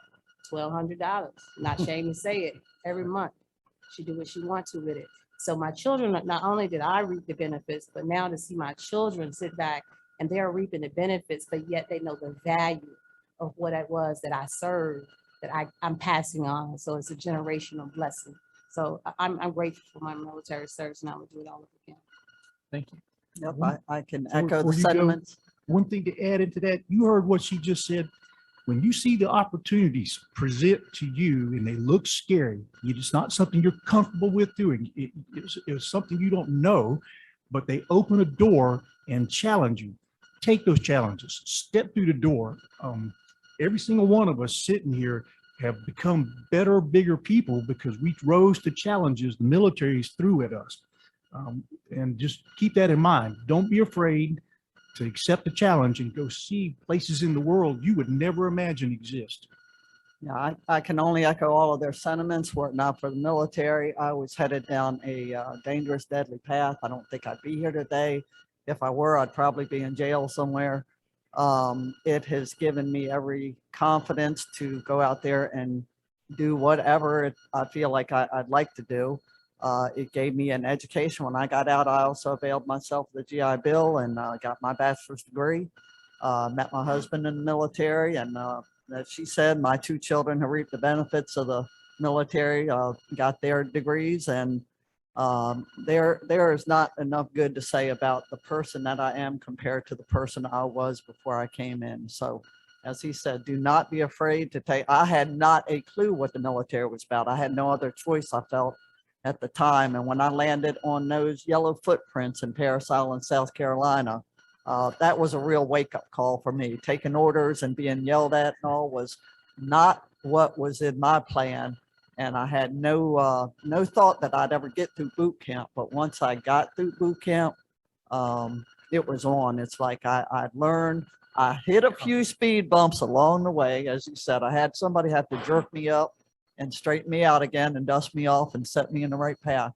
$1,200. Not ashamed to say it, every month. She do what she wants to with it. So my children, not only did I reap the benefits, but now to see my children sit back and they're reaping the benefits, but yet they know the value of what it was that I served, that I'm passing on. So it's a generational blessing. So I'm grateful for my military service, and I would do it all over again. Thank you. Yep, I can Before- echo the before you go, sentiments. One thing to add into that, you heard what she just said. When you see the opportunities present to you and they look scary, it's not something you're comfortable with doing. It's something you don't know, but they open a door and challenge you. Take those challenges, step through the door. Every single one of us sitting here have become better, bigger people because we rose to challenges the military's threw at us. And just keep that in mind. Don't be afraid to accept the challenge and go see places in the world you would never imagine exist. Yeah, I can only echo all of their sentiments. Were it not for the military, I was headed down a dangerous, deadly path. I don't think I'd be here today. If I were, I'd probably be in jail somewhere. It has given me every confidence to go out there and do whatever I feel like I'd like to do. It gave me an education. When I got out, I also availed myself of the GI Bill and got my bachelor's degree. Met my husband in the military, and as she said, my two children have reaped the benefits of the military, got their degrees, and there is not enough good to say about the person that I am compared to the person I was before I came in. So as he said, do not be afraid to take. I had not a clue what the military was about. I had no other choice, I felt, at the time. And when I landed on those yellow footprints in Parris Island, South Carolina, that was a real wake-up call for me. Taking orders and being yelled at and all was not what was in my plan. And I had no thought that I'd ever get through boot camp. But once I got through boot camp, it was on. It's like I'd learned. I hit a few speed bumps along the way. As you said, I had somebody have to jerk me up and straighten me out again and dust me off and set me in the right path.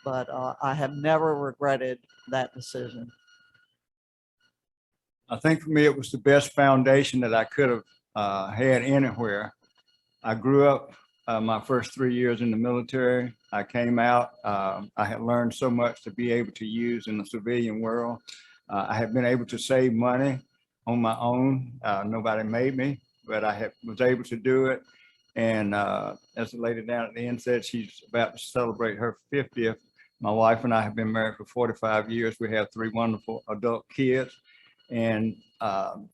But I have never regretted that decision. I think for me, it was the best foundation that I could have had anywhere. I grew up my first 3 years in the military. I came out, I had learned so much to be able to use in the civilian world. I have been able to save money on my own. Nobody made me, but I was able to do it. And as the lady down at the end said, she's about to celebrate her 50th. My wife and I have been married for 45 years. We have 3 wonderful adult kids. And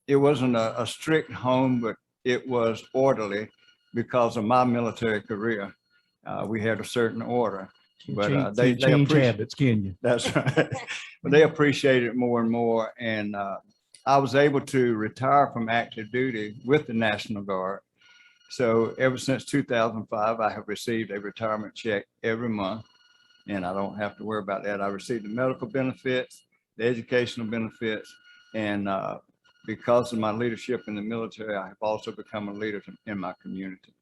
it wasn't a strict home, but it was orderly because of my military career. We had a certain order. But they change appreciate habits, can you? That's right. But they appreciate it more and more. And I was able to retire from active duty with the National Guard. So ever since 2005, I have received a retirement check every month, and I don't have to worry about that. I received the medical benefits, the educational benefits, and because of my leadership in the military, I have also become a leader in my community.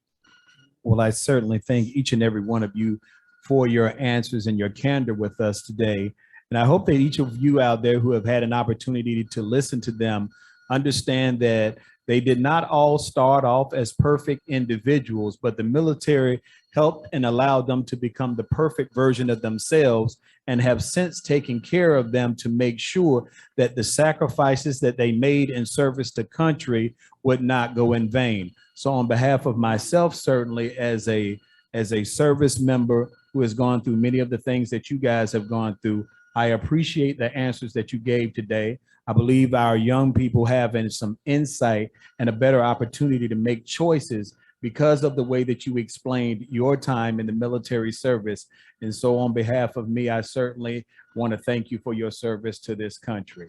Well, I certainly thank each and every one of you for your answers and your candor with us today. And I hope that each of you out there who have had an opportunity to listen to them understand that they did not all start off as perfect individuals, but the military helped and allowed them to become the perfect version of themselves and have since taken care of them to make sure that the sacrifices that they made in service to country would not go in vain. So on behalf of myself, certainly as a service member who has gone through many of the things that you guys have gone through, I appreciate the answers that you gave today. I believe our young people have some insight and a better opportunity to make choices because of the way that you explained your time in the military service. And so on behalf of me, I certainly want to thank you for your service to this country.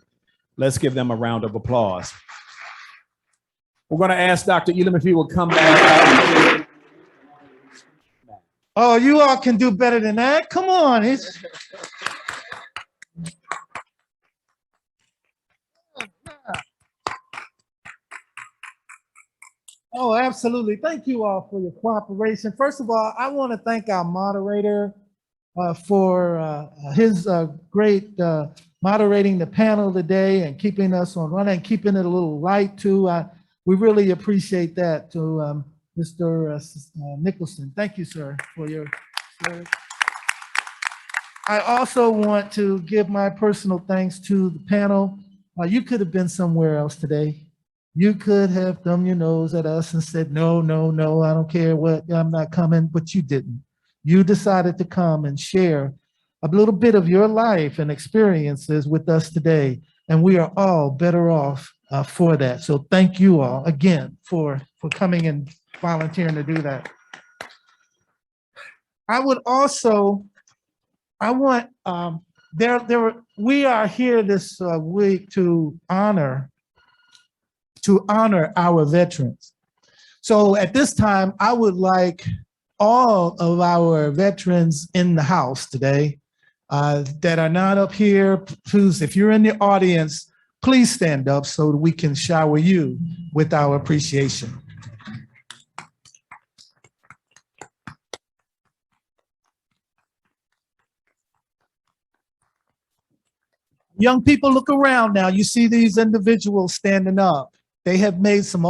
Let's give them a round of applause. We're going to ask Dr. Elam if he will come back. Oh, you all can do better than that. Come on. Oh, absolutely. Thank you all for your cooperation. First of all, I want to thank our moderator for his great moderating the panel today and keeping us on running and keeping it a little light too. We really appreciate that to Mr. Nicholson. Thank you, sir, for your service. I also want to give my personal thanks to the panel. You could have been somewhere else today. You could have thumbed your nose at us and said, no, no, no, I don't care what, I'm not coming, but you didn't. You decided to come and share a little bit of your life and experiences with us today. And we are all better off for that. So thank you all again for coming and volunteering to do that. We are here this week to honor our veterans. So at this time, I would like all of our veterans in the house today that are not up here, please, if you're in the audience, please stand up so that we can shower you with our appreciation. Young people, look around now. You see these individuals standing up. They have made some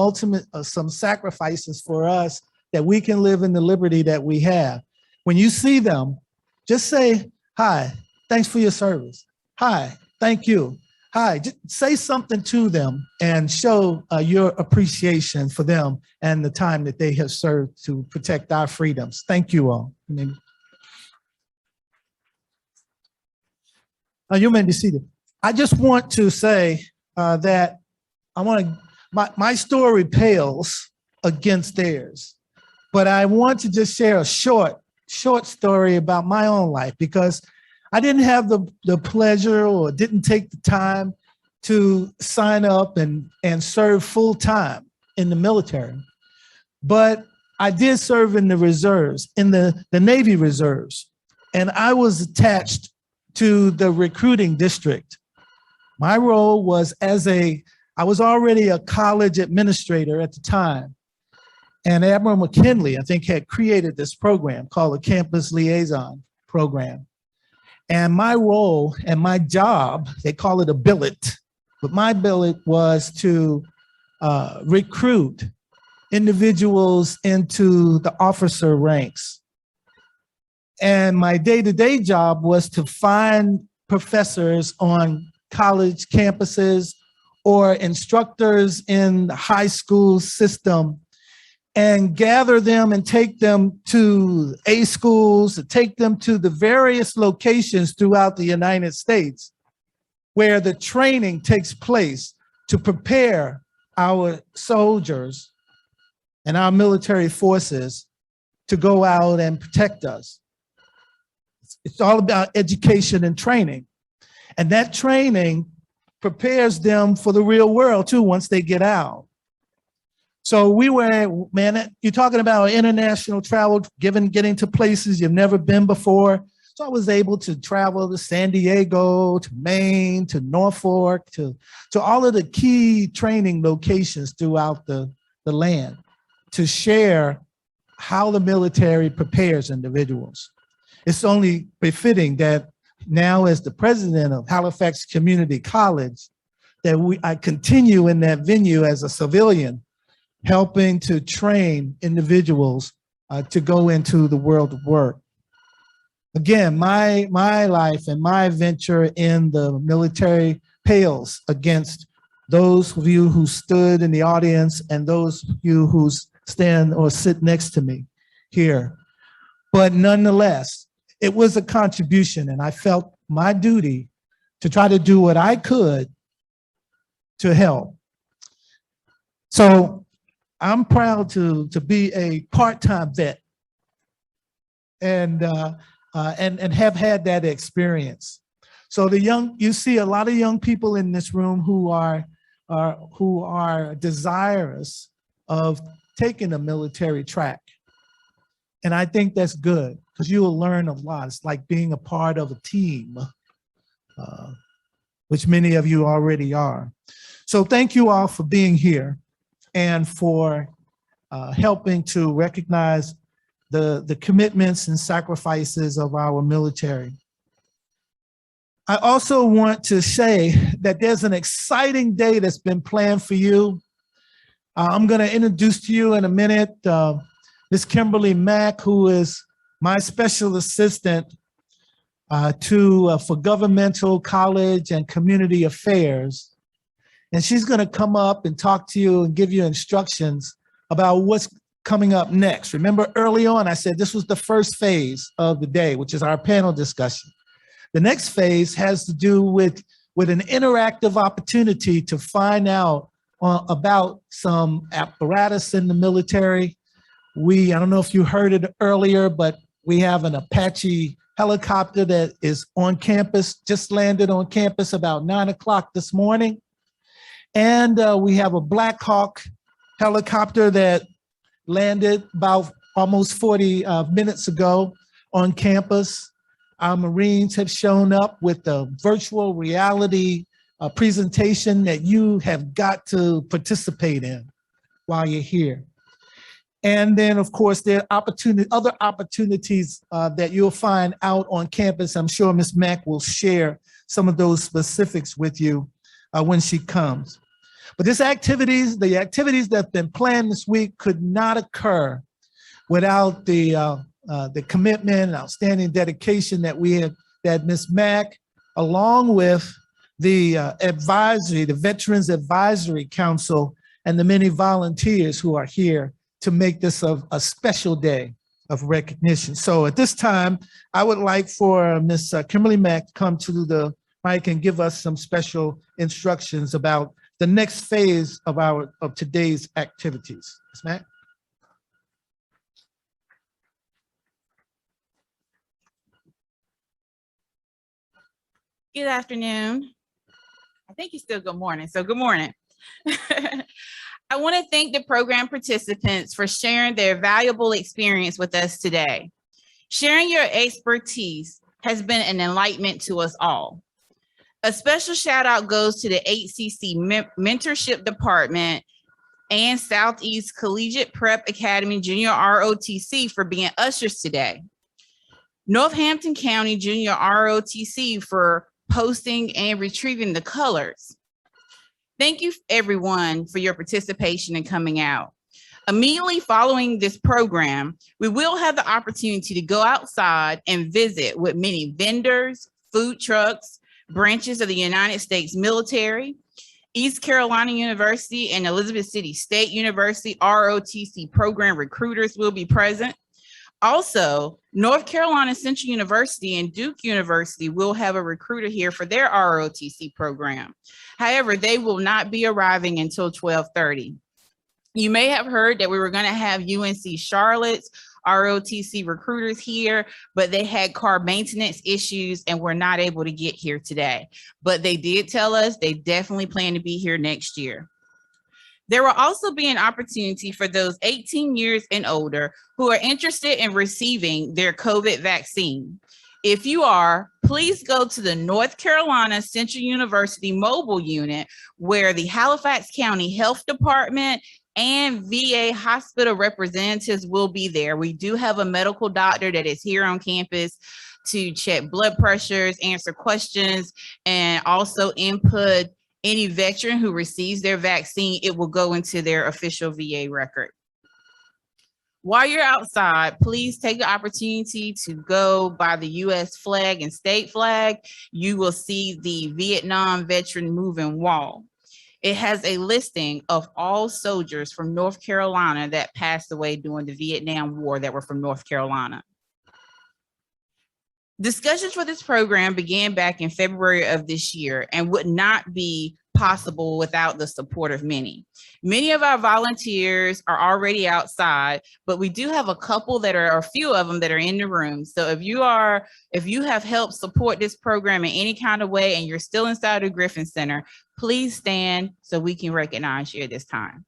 sacrifices for us that we can live in the liberty that we have. When you see them, just say, hi, thanks for your service. Hi, thank you. Hi, just say something to them and show your appreciation for them and the time that they have served to protect our freedoms. Thank you all. You may be seated. I just want to say that my story pales against theirs, but I want to just share a short story about my own life because I didn't have the pleasure or didn't take the time to sign up and serve full time in the military, but I did serve in the reserves, in the Navy reserves, and I was attached to the recruiting district. My role was I was already a college administrator at the time, and Admiral McKinley, I think, had created this program called the Campus Liaison program. And my role and my job, they call it a billet, but my billet was to recruit individuals into the officer ranks. And my day-to-day job was to find professors on college campuses or instructors in the high school system and gather them and take them to A schools, to take them to the various locations throughout the United States where the training takes place to prepare our soldiers and our military forces to go out and protect us. It's all about education and training. And that training prepares them for the real world too once they get out. So you're talking about international travel, getting to places you've never been before. So I was able to travel to San Diego, to Maine, to Norfolk, to all of the key training locations throughout the land to share how the military prepares individuals. It's only befitting that now as the president of Halifax Community College, that I continue in that venue as a civilian, helping to train individuals to go into the world of work. Again, my life and my venture in the military pales against those of you who stood in the audience and those of you who stand or sit next to me here. But nonetheless, it was a contribution, and I felt my duty to try to do what I could to help. So I'm proud to be a part-time vet and have had that experience. So you see a lot of young people in this room who are desirous of taking a military track. And I think that's good because you will learn a lot. It's like being a part of a team, which many of you already are. So thank you all for being here and for helping to recognize the commitments and sacrifices of our military. I also want to say that there's an exciting day that's been planned for you. I'm going to introduce to you in a minute Ms. Kimberly Mack, who is my special assistant for governmental, college, and community affairs. And she's going to come up and talk to you and give you instructions about what's coming up next. Remember early on, I said this was the first phase of the day, which is our panel discussion. The next phase has to do with an interactive opportunity to find out about some apparatus in the military. I don't know if you heard it earlier, but we have an Apache helicopter that is on campus, just landed on campus about 9 o'clock this morning. And we have a Black Hawk helicopter that landed about almost 40 minutes ago on campus. Our Marines have shown up with a virtual reality presentation that you have got to participate in while you're here. And then, of course, there are other opportunities that you'll find out on campus. I'm sure Ms. Mack will share some of those specifics with you when she comes. But the activities that have been planned this week could not occur without the commitment and outstanding dedication that Ms. Mack, along with the Veterans Advisory Council, and the many volunteers who are here to make this a special day of recognition. So at this time, I would like for Ms. Kimberly Mack to come to the mic and give us some special instructions about the next phase of today's activities. Ms. Mack? Good afternoon. I think it's still good morning, so good morning. I want to thank the program participants for sharing their valuable experience with us today. Sharing your expertise has been an enlightenment to us all. A special shout out goes to the HCC Mentorship Department and Southeast Collegiate Prep Academy Junior ROTC for being ushers today. Northampton County Junior ROTC for posting and retrieving the colors. Thank you everyone for your participation and coming out. Immediately following this program, we will have the opportunity to go outside and visit with many vendors, food trucks, branches of the United States military, East Carolina University and Elizabeth City State University ROTC program recruiters will be present. Also, North Carolina Central University and Duke University will have a recruiter here for their ROTC program. However, they will not be arriving until 12:30. You may have heard that we were going to have UNC Charlotte's ROTC recruiters here, but they had car maintenance issues and were not able to get here today. But they did tell us they definitely plan to be here next year. There will also be an opportunity for those 18 years and older who are interested in receiving their COVID vaccine. If you are, please go to the North Carolina Central University mobile unit where the Halifax County Health Department and VA hospital representatives will be there. We do have a medical doctor that is here on campus to check blood pressures, answer questions, and also input any veteran who receives their vaccine. It will go into their official VA record. While you're outside, please take the opportunity to go by the US flag and state flag. You will see the Vietnam Veteran Moving Wall. It has a listing of all soldiers from North Carolina that passed away during the Vietnam War that were from North Carolina. Discussions for this program began back in February of this year and would not be possible without the support of many. Many of our volunteers are already outside, but we do have a couple that are, or a few of them that are in the room. So if you have helped support this program in any kind of way and you're still inside the Griffin Center, please stand so we can recognize you at this time.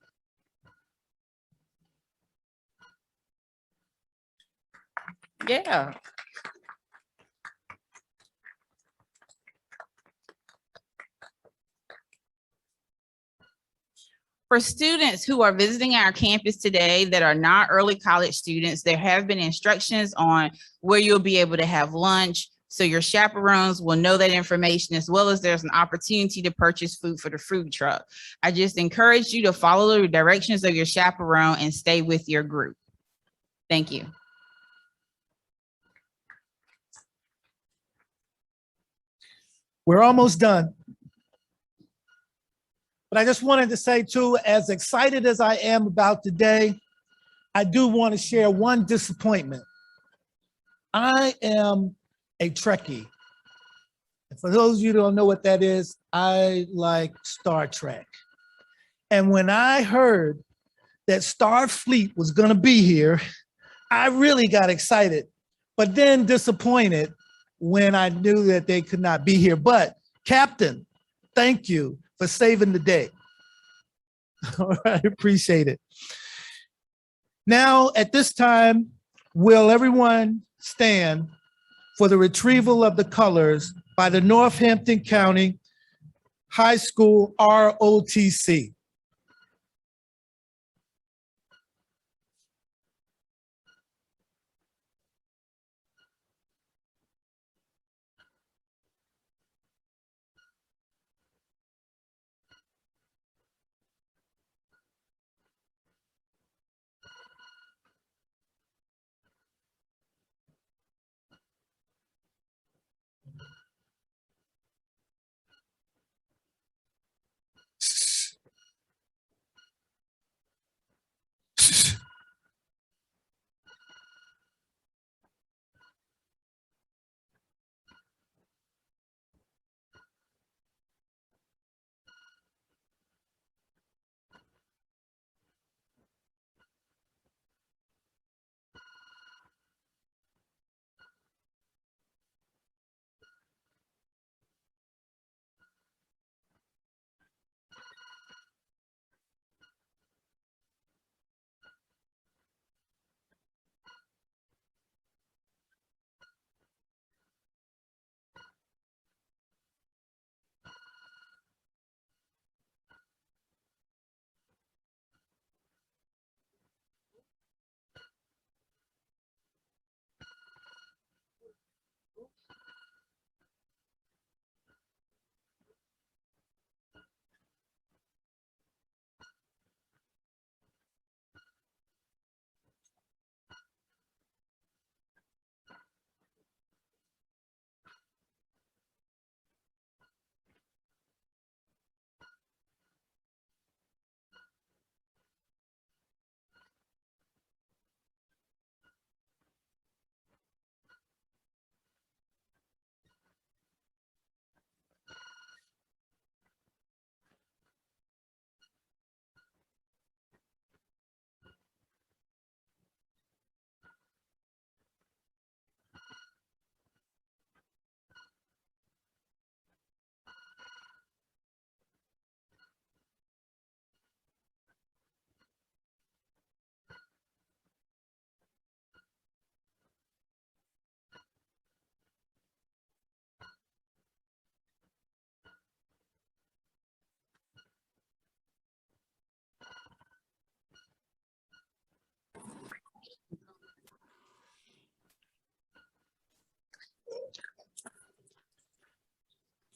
Yeah. For students who are visiting our campus today that are not early college students, there have been instructions on where you'll be able to have lunch. So your chaperones will know that information, as well as there's an opportunity to purchase food for the food truck. I just encourage you to follow the directions of your chaperone and stay with your group. Thank you. We're almost done. But I just wanted to say too, as excited as I am about today, I do want to share one disappointment. I am a Trekkie. And for those of you who don't know what that is, I like Star Trek. And when I heard that Starfleet was going to be here, I really got excited, but then disappointed when I knew that they could not be here. But Captain, thank you for saving the day. All right, appreciate it. Now, at this time, will everyone stand for the retrieval of the colors by the Northampton County High School ROTC?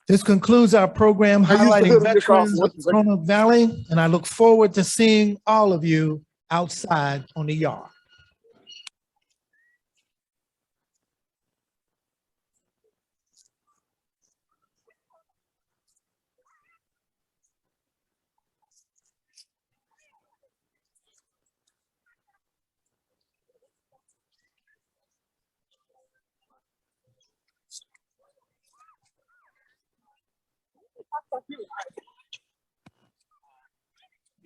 This concludes our program highlighting veterans of Potomac Valley, and I look forward to seeing all of you outside on the yard.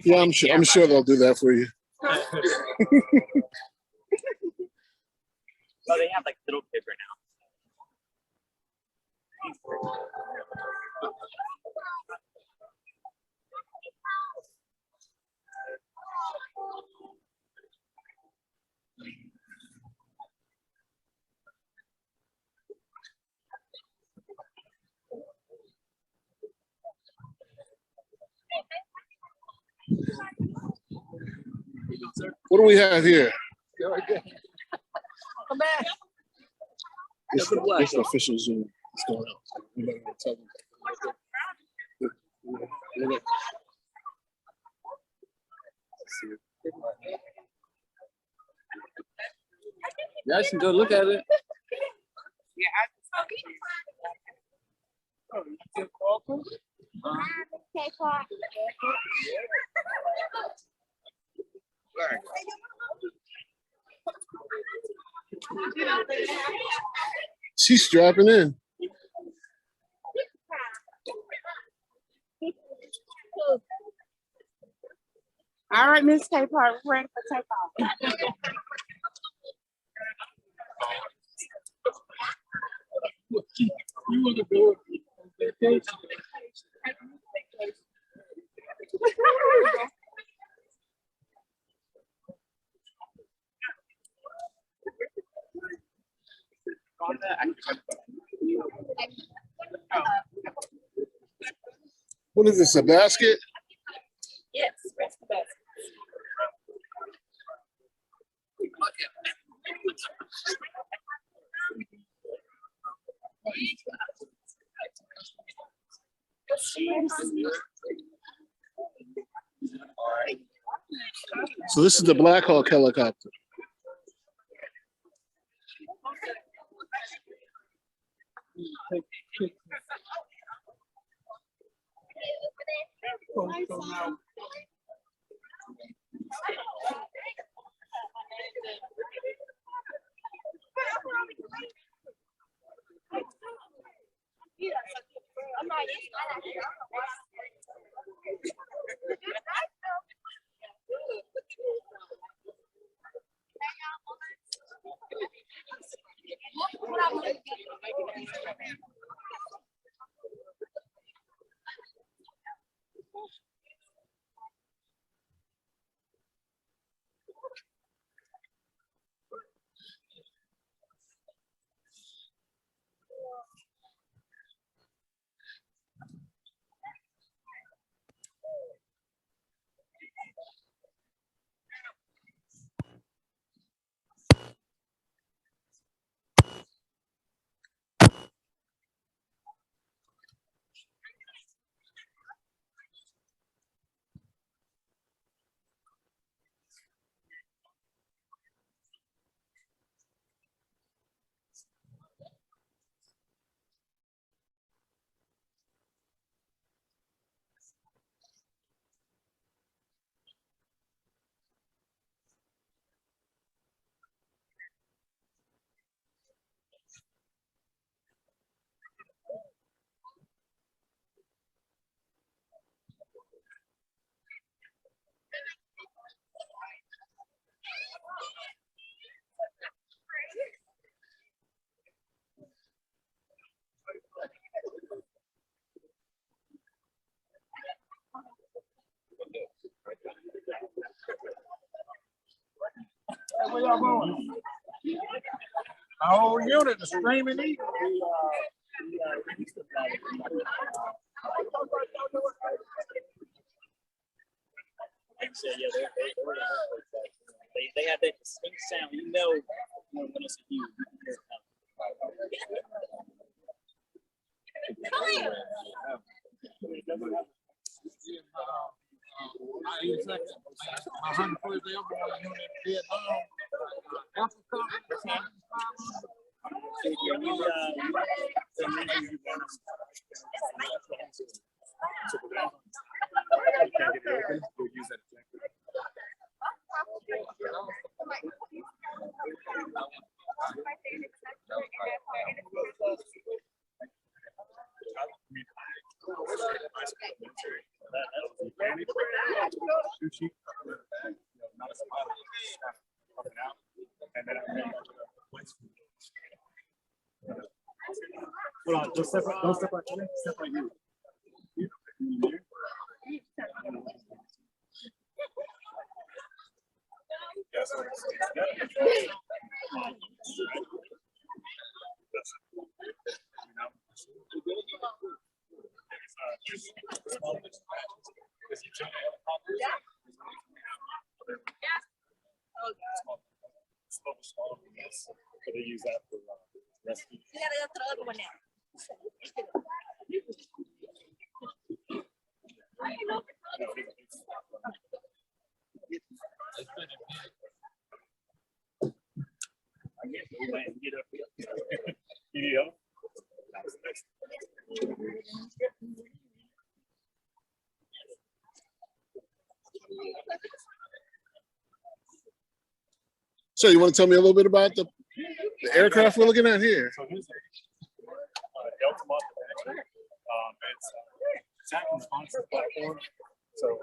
Yeah, I'm sure they'll do that for you. Oh, they have like little kids right now. What do we have here? Come back. This is the official Zoom. What's going on? You might want to tell them. You guys can go look at it. She's strapping in. All right, Miss K Park, we're ready for takeoff. You want to go on vacation? What is this, a basket? Yes, where's the basket? So this is the Black Hawk helicopter. Where y'all going? Our whole unit is screaming eagle. They have that distinct sound. You know when it's a you. sheet, not as a pilot, just kind of up and out. And then I made weights. Hold on, don't step right here, step right here. So they use that for rescue. You gotta go to the other one now. Get up here. So you want to tell me a little bit about the aircraft we're looking at here? So here's Delta Model. It's attack and response platform. So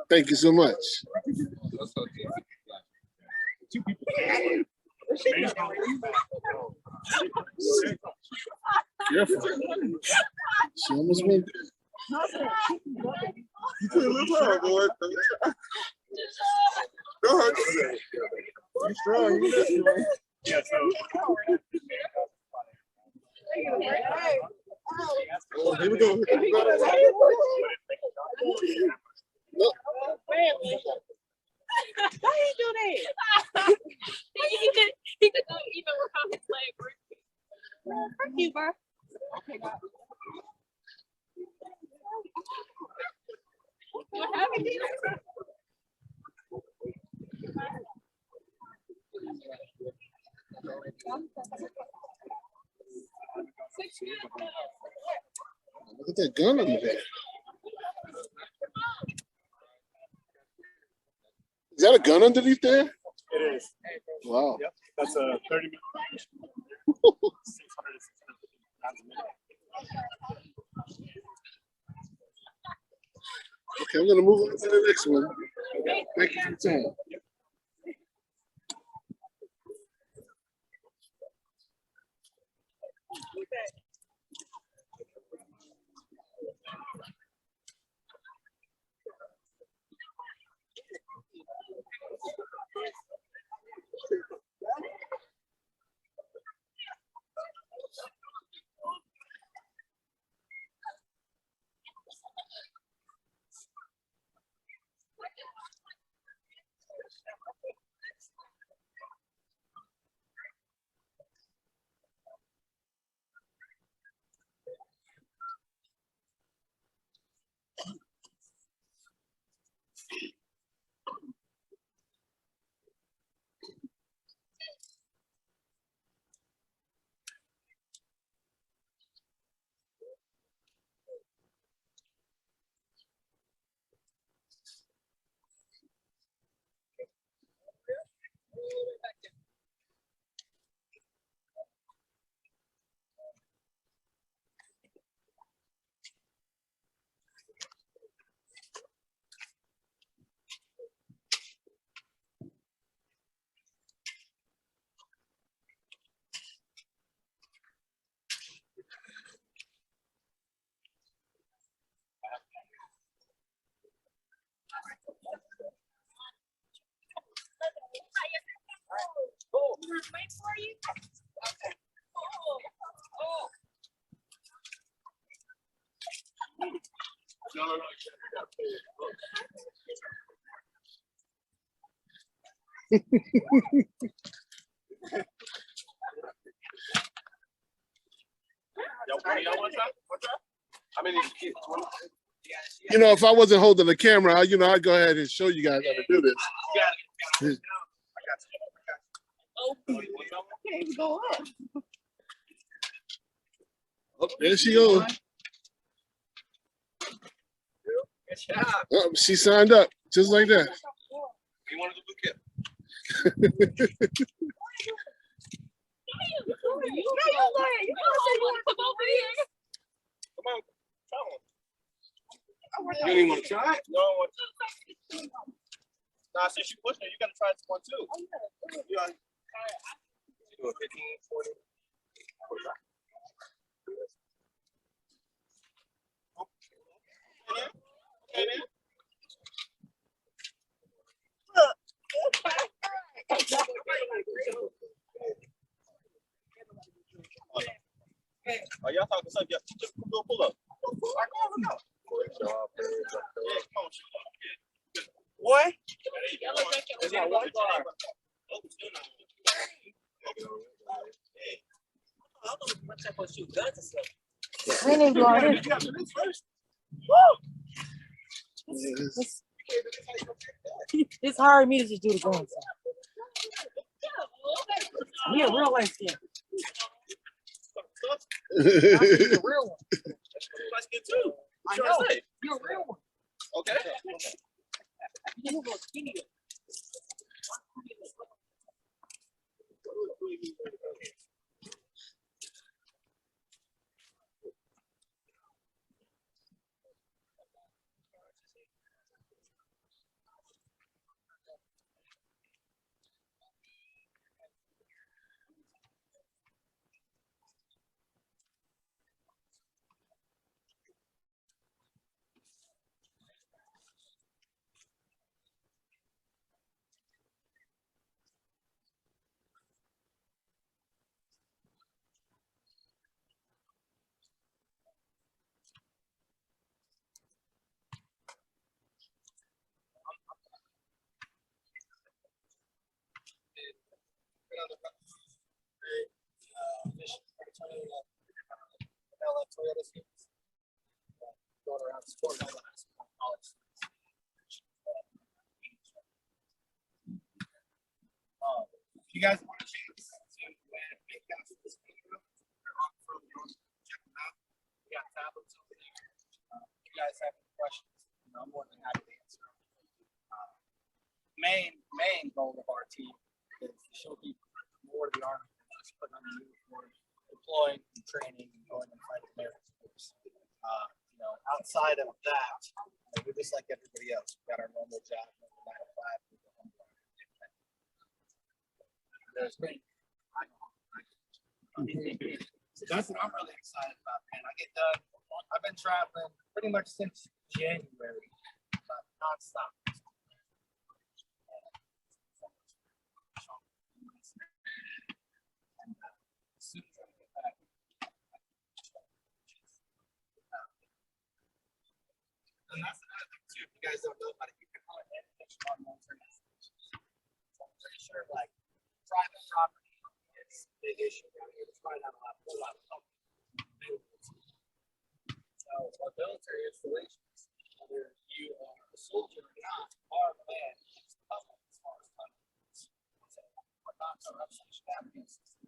Thank you so much. Careful. She almost went there. You put a little power, boy. Go ahead. You're strong. You're strong. Yeah, Oh, here we go. No. Why you do that? He could even without his leg. Thank you, bro. What happened to you? Look at that gun under there. Is that a gun underneath there? it is. Wow. Yep, that's a 30-minute range. 600 pounds a minute. Okay, I'm gonna move on to the next one. Thank you for your time. Wait for you. Okay. You know, if I wasn't holding the camera, I'd go ahead and show you guys how to do this. Okay, go up. Oh, there she goes. Oh, she signed up just like that. You wanted the boot camp? Come on, try one. You don't even want to try it? No, I want to. Nah, since you pushing it, you gotta try this one too. You know, you do a 15, 20. Okay, then. Oh, y'all talking something? Yeah, just do a pull up. Boy, there's not one bar. We didn't do all this. It's hard for me to just do the guns. Me a real life skin. Real one. Let's get two. I know. You're a real one. Okay. You're a little skinny. Going around supporting all the high school and college students. If you guys want a chance to make that for this video, they're on from check them out. We got tablets over there. If you guys have any questions, I'm more than happy to answer them. Main goal of our team is to show people more of the Army than just putting on the uniform, deploying, and training, and going and fighting American force. Outside of that, we're just like everybody else. We got our normal job, normal 9 to 5. We go home. There's me. So that's what I'm really excited about, man. I get done. I've been traveling pretty much since January, nonstop. As soon as I get back, and that's another thing too. If you guys don't know about it, you can call it education on military institutions. So I'm pretty sure like private property is a big issue down here. There's probably not a lot of public available. So our military installations, whether you are a soldier or not, our land is public as far as funding. So our non-corruption shenanigans, as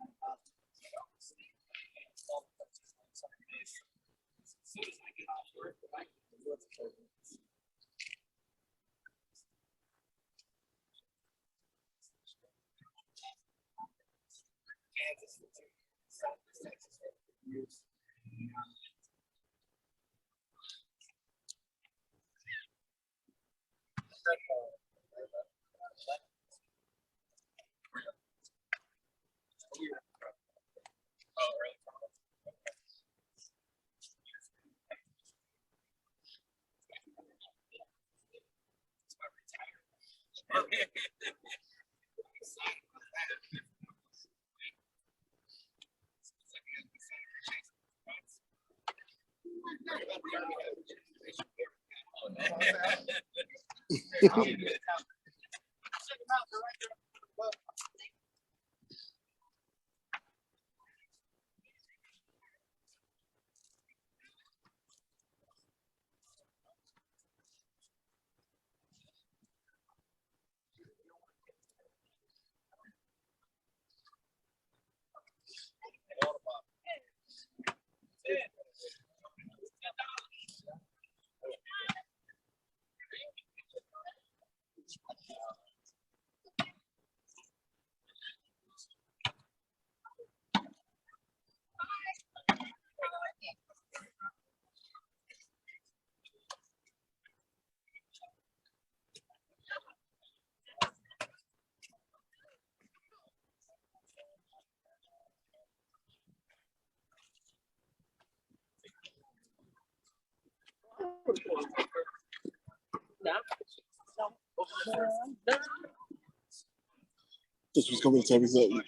soon as I get off work, I can do what's important. Kansas, South Texas, years. This was coming to tell me something.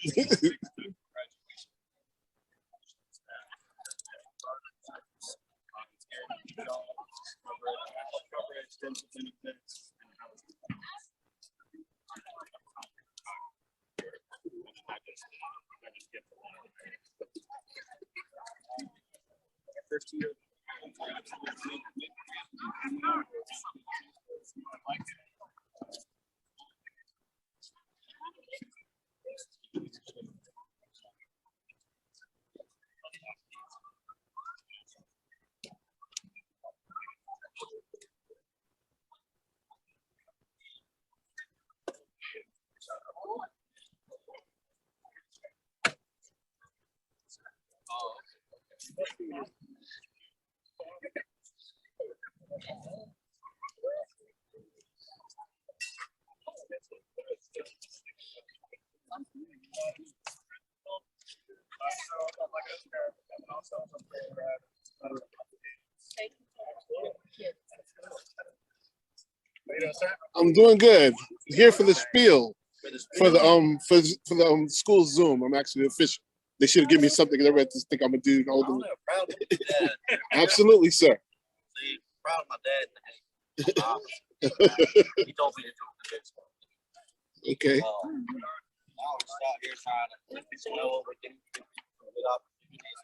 I'm doing good. Here for the spiel for the school Zoom. I'm actually official. They should have given me something because everybody just think I'm a dude older. Absolutely, sir. See, proud of my dad. He told me to do this. Okay. I was out here trying to know what we can do. Good opportunities.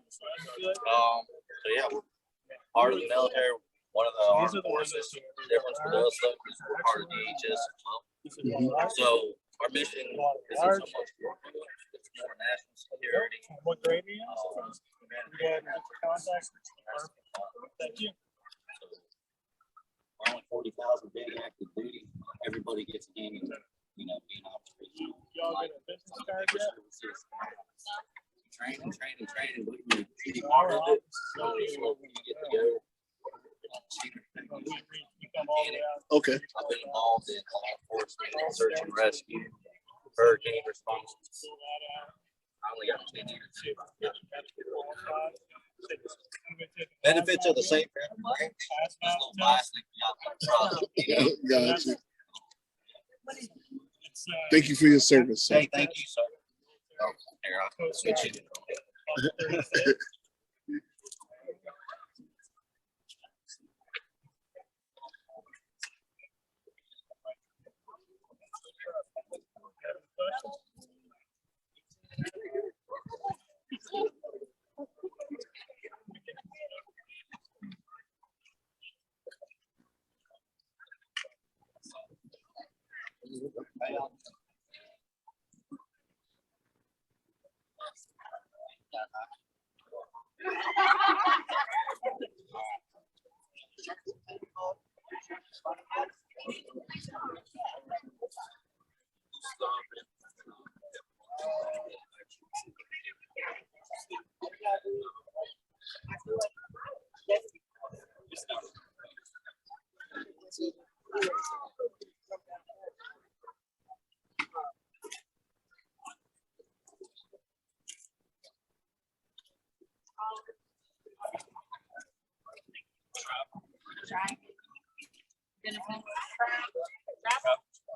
So yeah, we're part of the military. One of the armed forces. The difference with us though is we're part of DHS as well. So our mission isn't so much war, it's more national security. What grade are you in? Thank you. Only 40,000 big active duty. Everybody gets a game, being operational. Y'all get a business card yet? Training. We be part of it. So you get to go. Okay. I've been involved in law enforcement, search and rescue, hurricane response. I only got 10 years. Benefits are the same for everybody. There's a little plastic. Gotcha. Thank you for your service, sir. Hey, thank you, sir. Here, I'll switch it.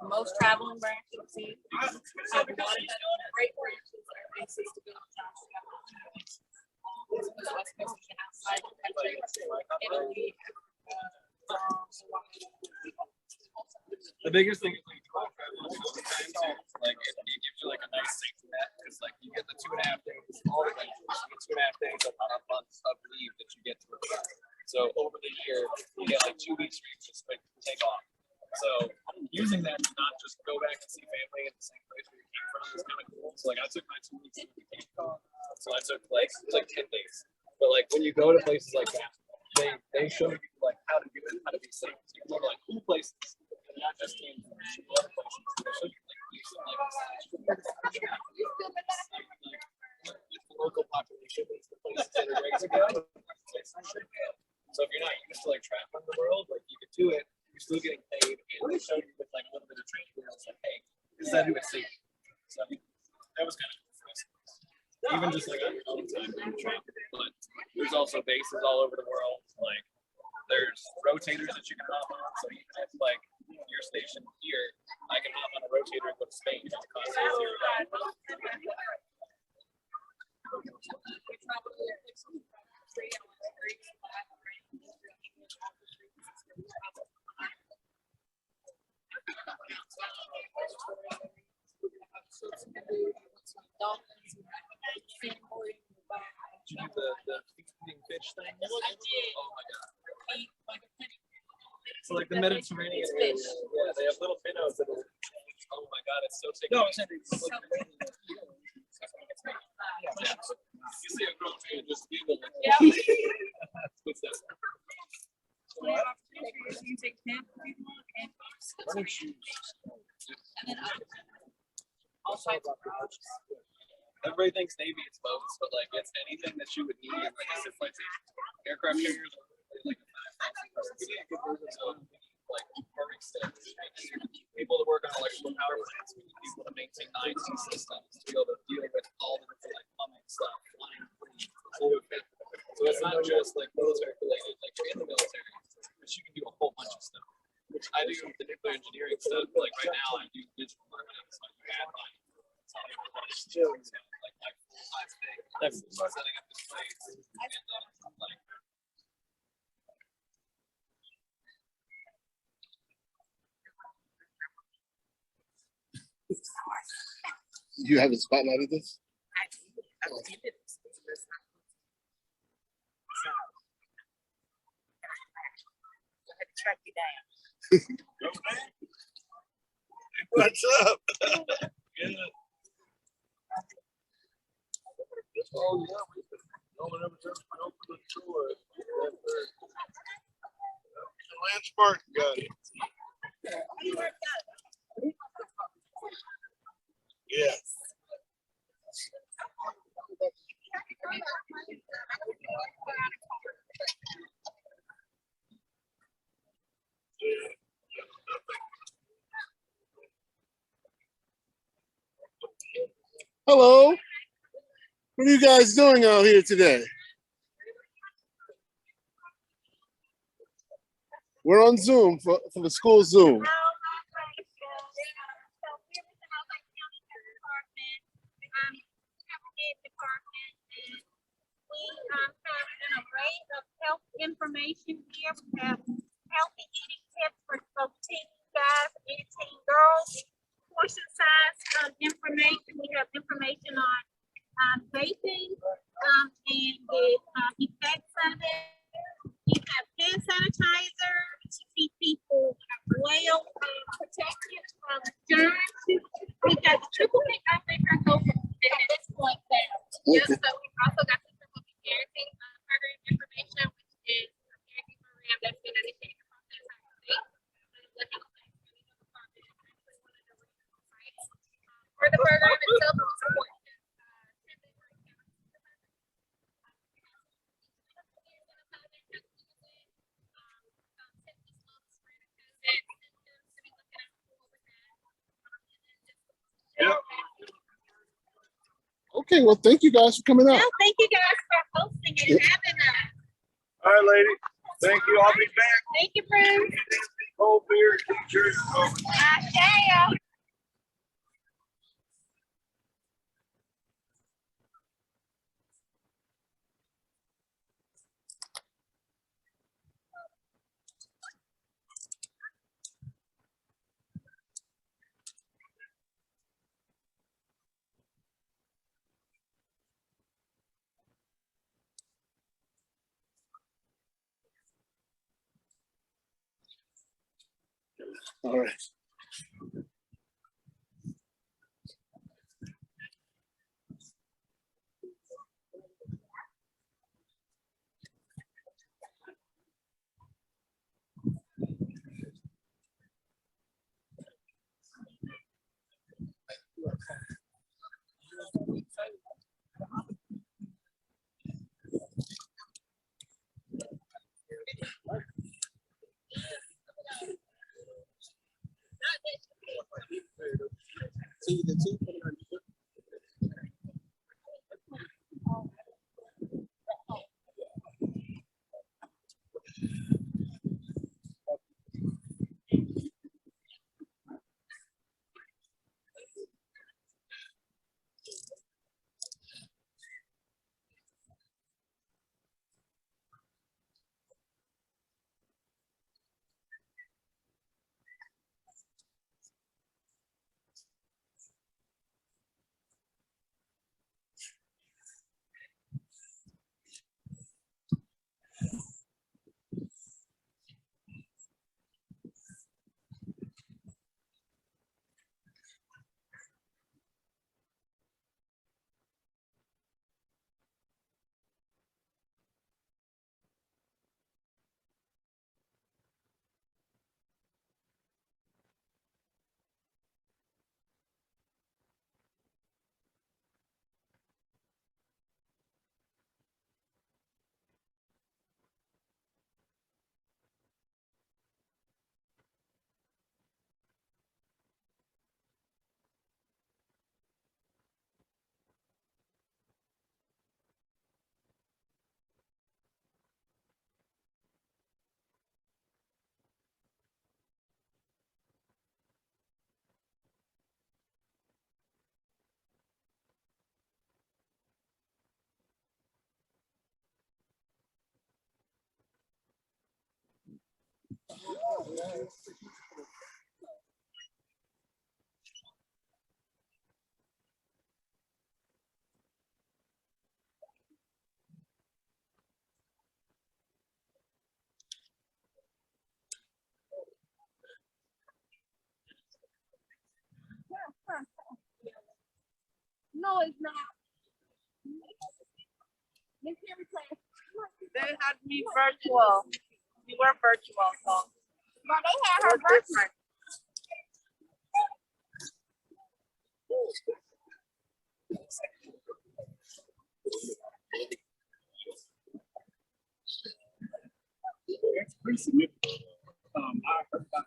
Most traveling branches, see, have a lot of great branches that are bases to go to West Coast and outside the country, Italy, The biggest thing is like it gives you like a nice safety net because like you get the 2.5 days, all the things, 2.5 days of not a month of leave that you get to return. So over the year, you get like 2 weeks where you just like take off. So using that to not just go back and see family in the same place where you came from is kind of cool. So like I took my 2 weeks in Vacation, so I took like 10 days. But like when you go to places like that, they show you like how to do it, how to be safe. So you go to like cool places, and not just in other places. They show you like the local population is the places that are ready to go. So if you're not used to like traveling the world, like you can do it. You're still getting paid, and they show you with like a little bit of training where it's like, hey, this is how to do it safe. So that was kind of cool for us. Even just like on your own time when you travel. But there's also bases all over the world. Like there's rotators that you can hop on. So even if like you're stationed here, I can hop on a rotator and go to Spain. It costs you $0. Did you do the feeding fish thing? Oh my god. So like the Mediterranean area, yeah, they have little minnows that are, oh my god, it's so sick. No, you see a grown man just Google it. Yeah. What's that? Everybody thinks Navy it's boats, but like it's anything that you would need in like a civilization. Aircraft carriers are like like perfect steps. People that work on electrical power plants, we need people to maintain IT systems to be able to deal with all the different like plumbing stuff, flying. So it's not just like military related, like you're in the military, but you can do a whole bunch of stuff. Which I do the nuclear engineering stuff, but like right now I do digital marketing, so I do ad buying. Like my full-time thing, setting up this place, and like. You haven't spotlighted this? Track you down. What's up? Good. Oh yeah, no one ever turns me over the tour. Lance Martin got it. Yes. Hello. What are you guys doing out here today? We're on Zoom for the school Zoom. An array of health information here. We have healthy eating tips for both teen guys and teen girls. Portion size information. We have information on vaping and the effects of it. We have hand sanitizer to keep people well protected from germs. We got the triple pick. I think I know at this point that just so we've also got the triple pick parenting program information, which is a parenting program that's been initiated from the entire state. For the program itself, it's important. Okay, well, thank you guys for coming out. Well, thank you guys for hosting and having us. All right, lady. Thank you. I'll be back. Thank you, Bruce. Cold beer, t-shirts. Isaiah. All right. No, it's not. They had to be virtual. We were virtual, so. But they had her birthday. It's pretty significant. I heard about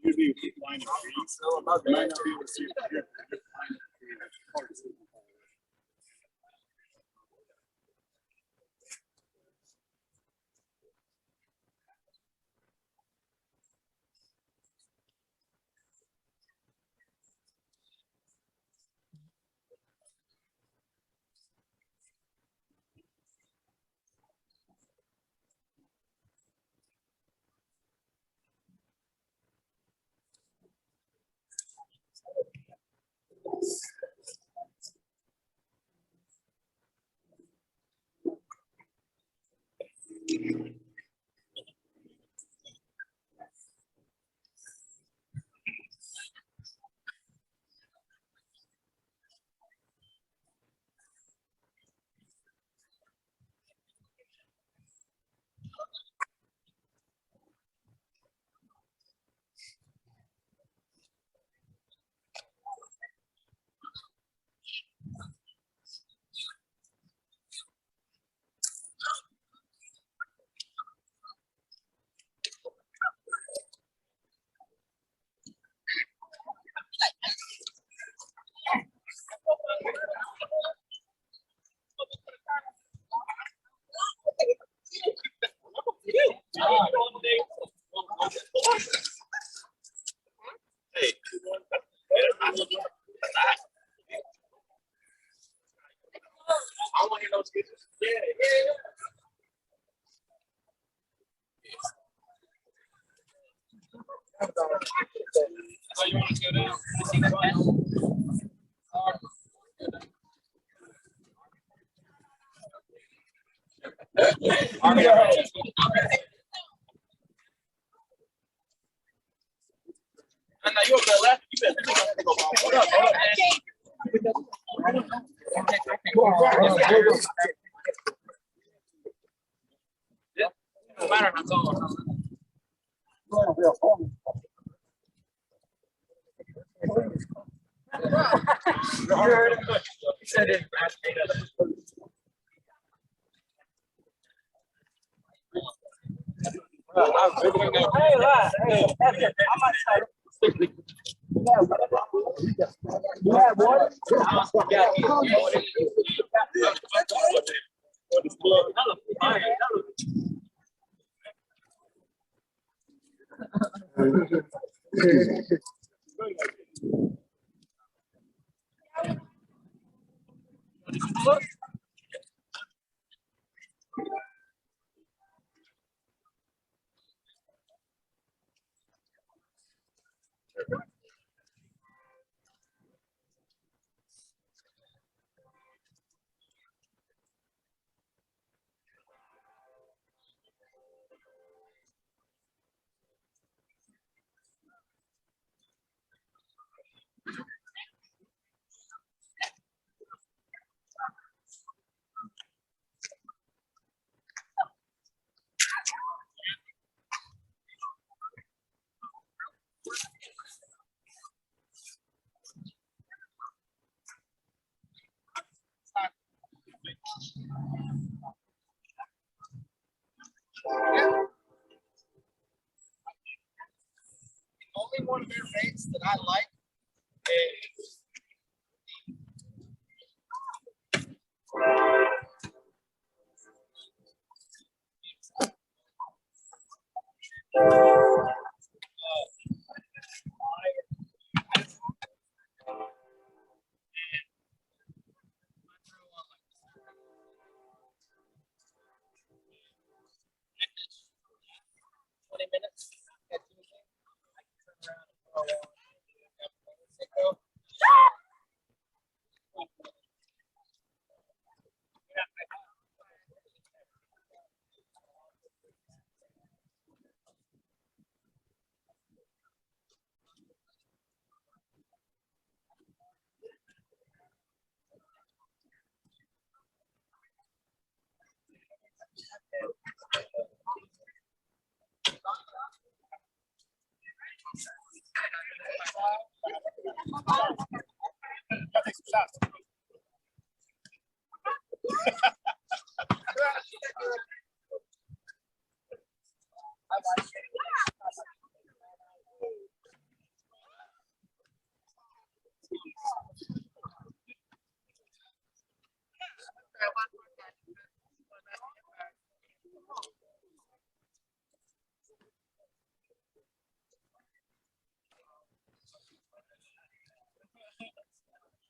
usually with line of trees, you might not be able to see it. I want to hear those pictures. Yeah. So you want to go down? And now you're the left. You better go. Hold up. No matter how tall. You heard him. He said it. one of their rates that I like is minutes.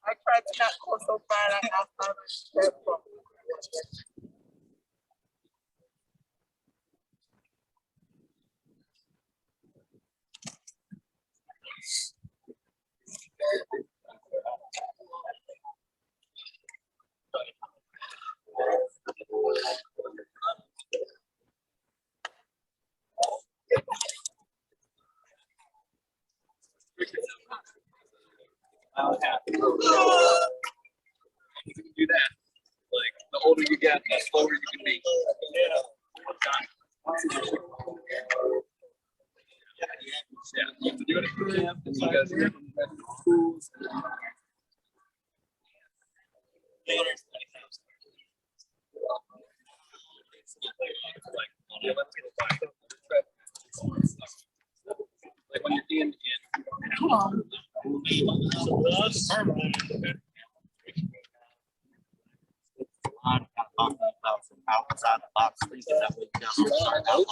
I tried to not go so far. I You can do that. Like the older you get, the slower you can be. Yeah, you have to do it at camp, and you guys hear from schools. Like when you're in. Outside the box thinking that we just start out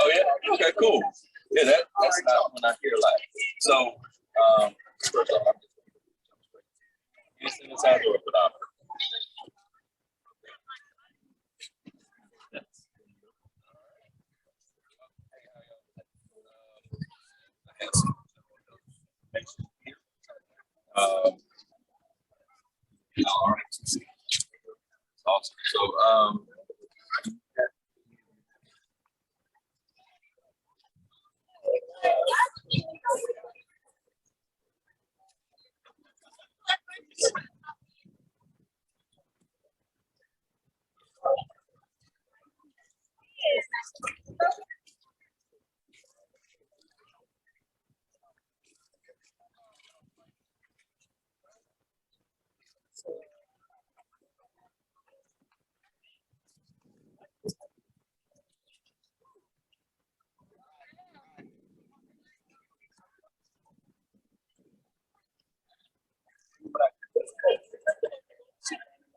Oh yeah. Okay. Cool. Yeah. That's not when I hear like. So, first off, I'm just sanitizer or pedometer. All right. Awesome. So,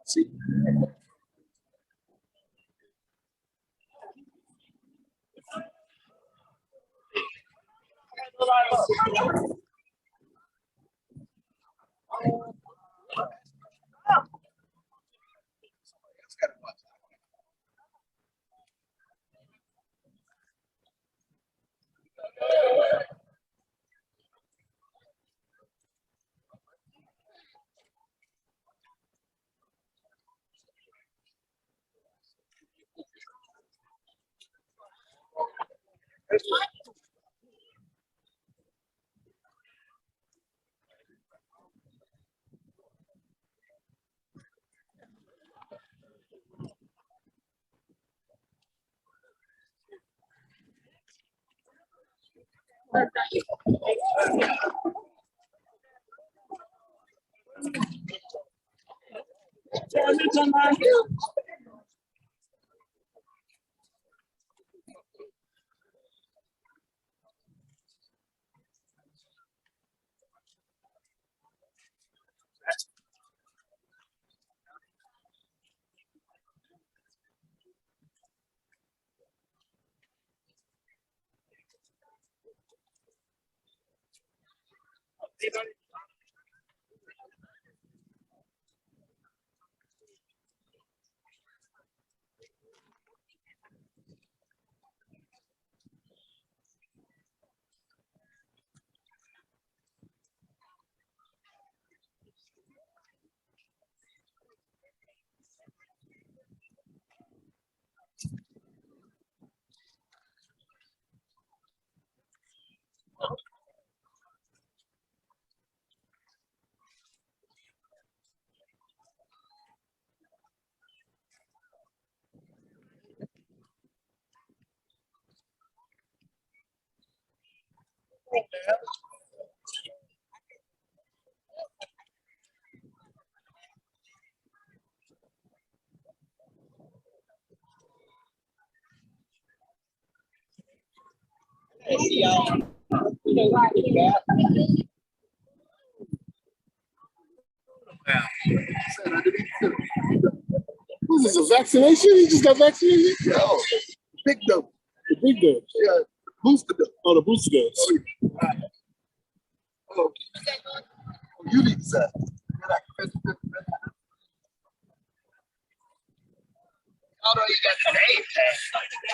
see. Who's this, a vaccination? He just got vaccinated? No. Big dose. The big dose. Yeah. Booster dose. Oh, the booster dose. Oh, you need that. Although you got the name tag.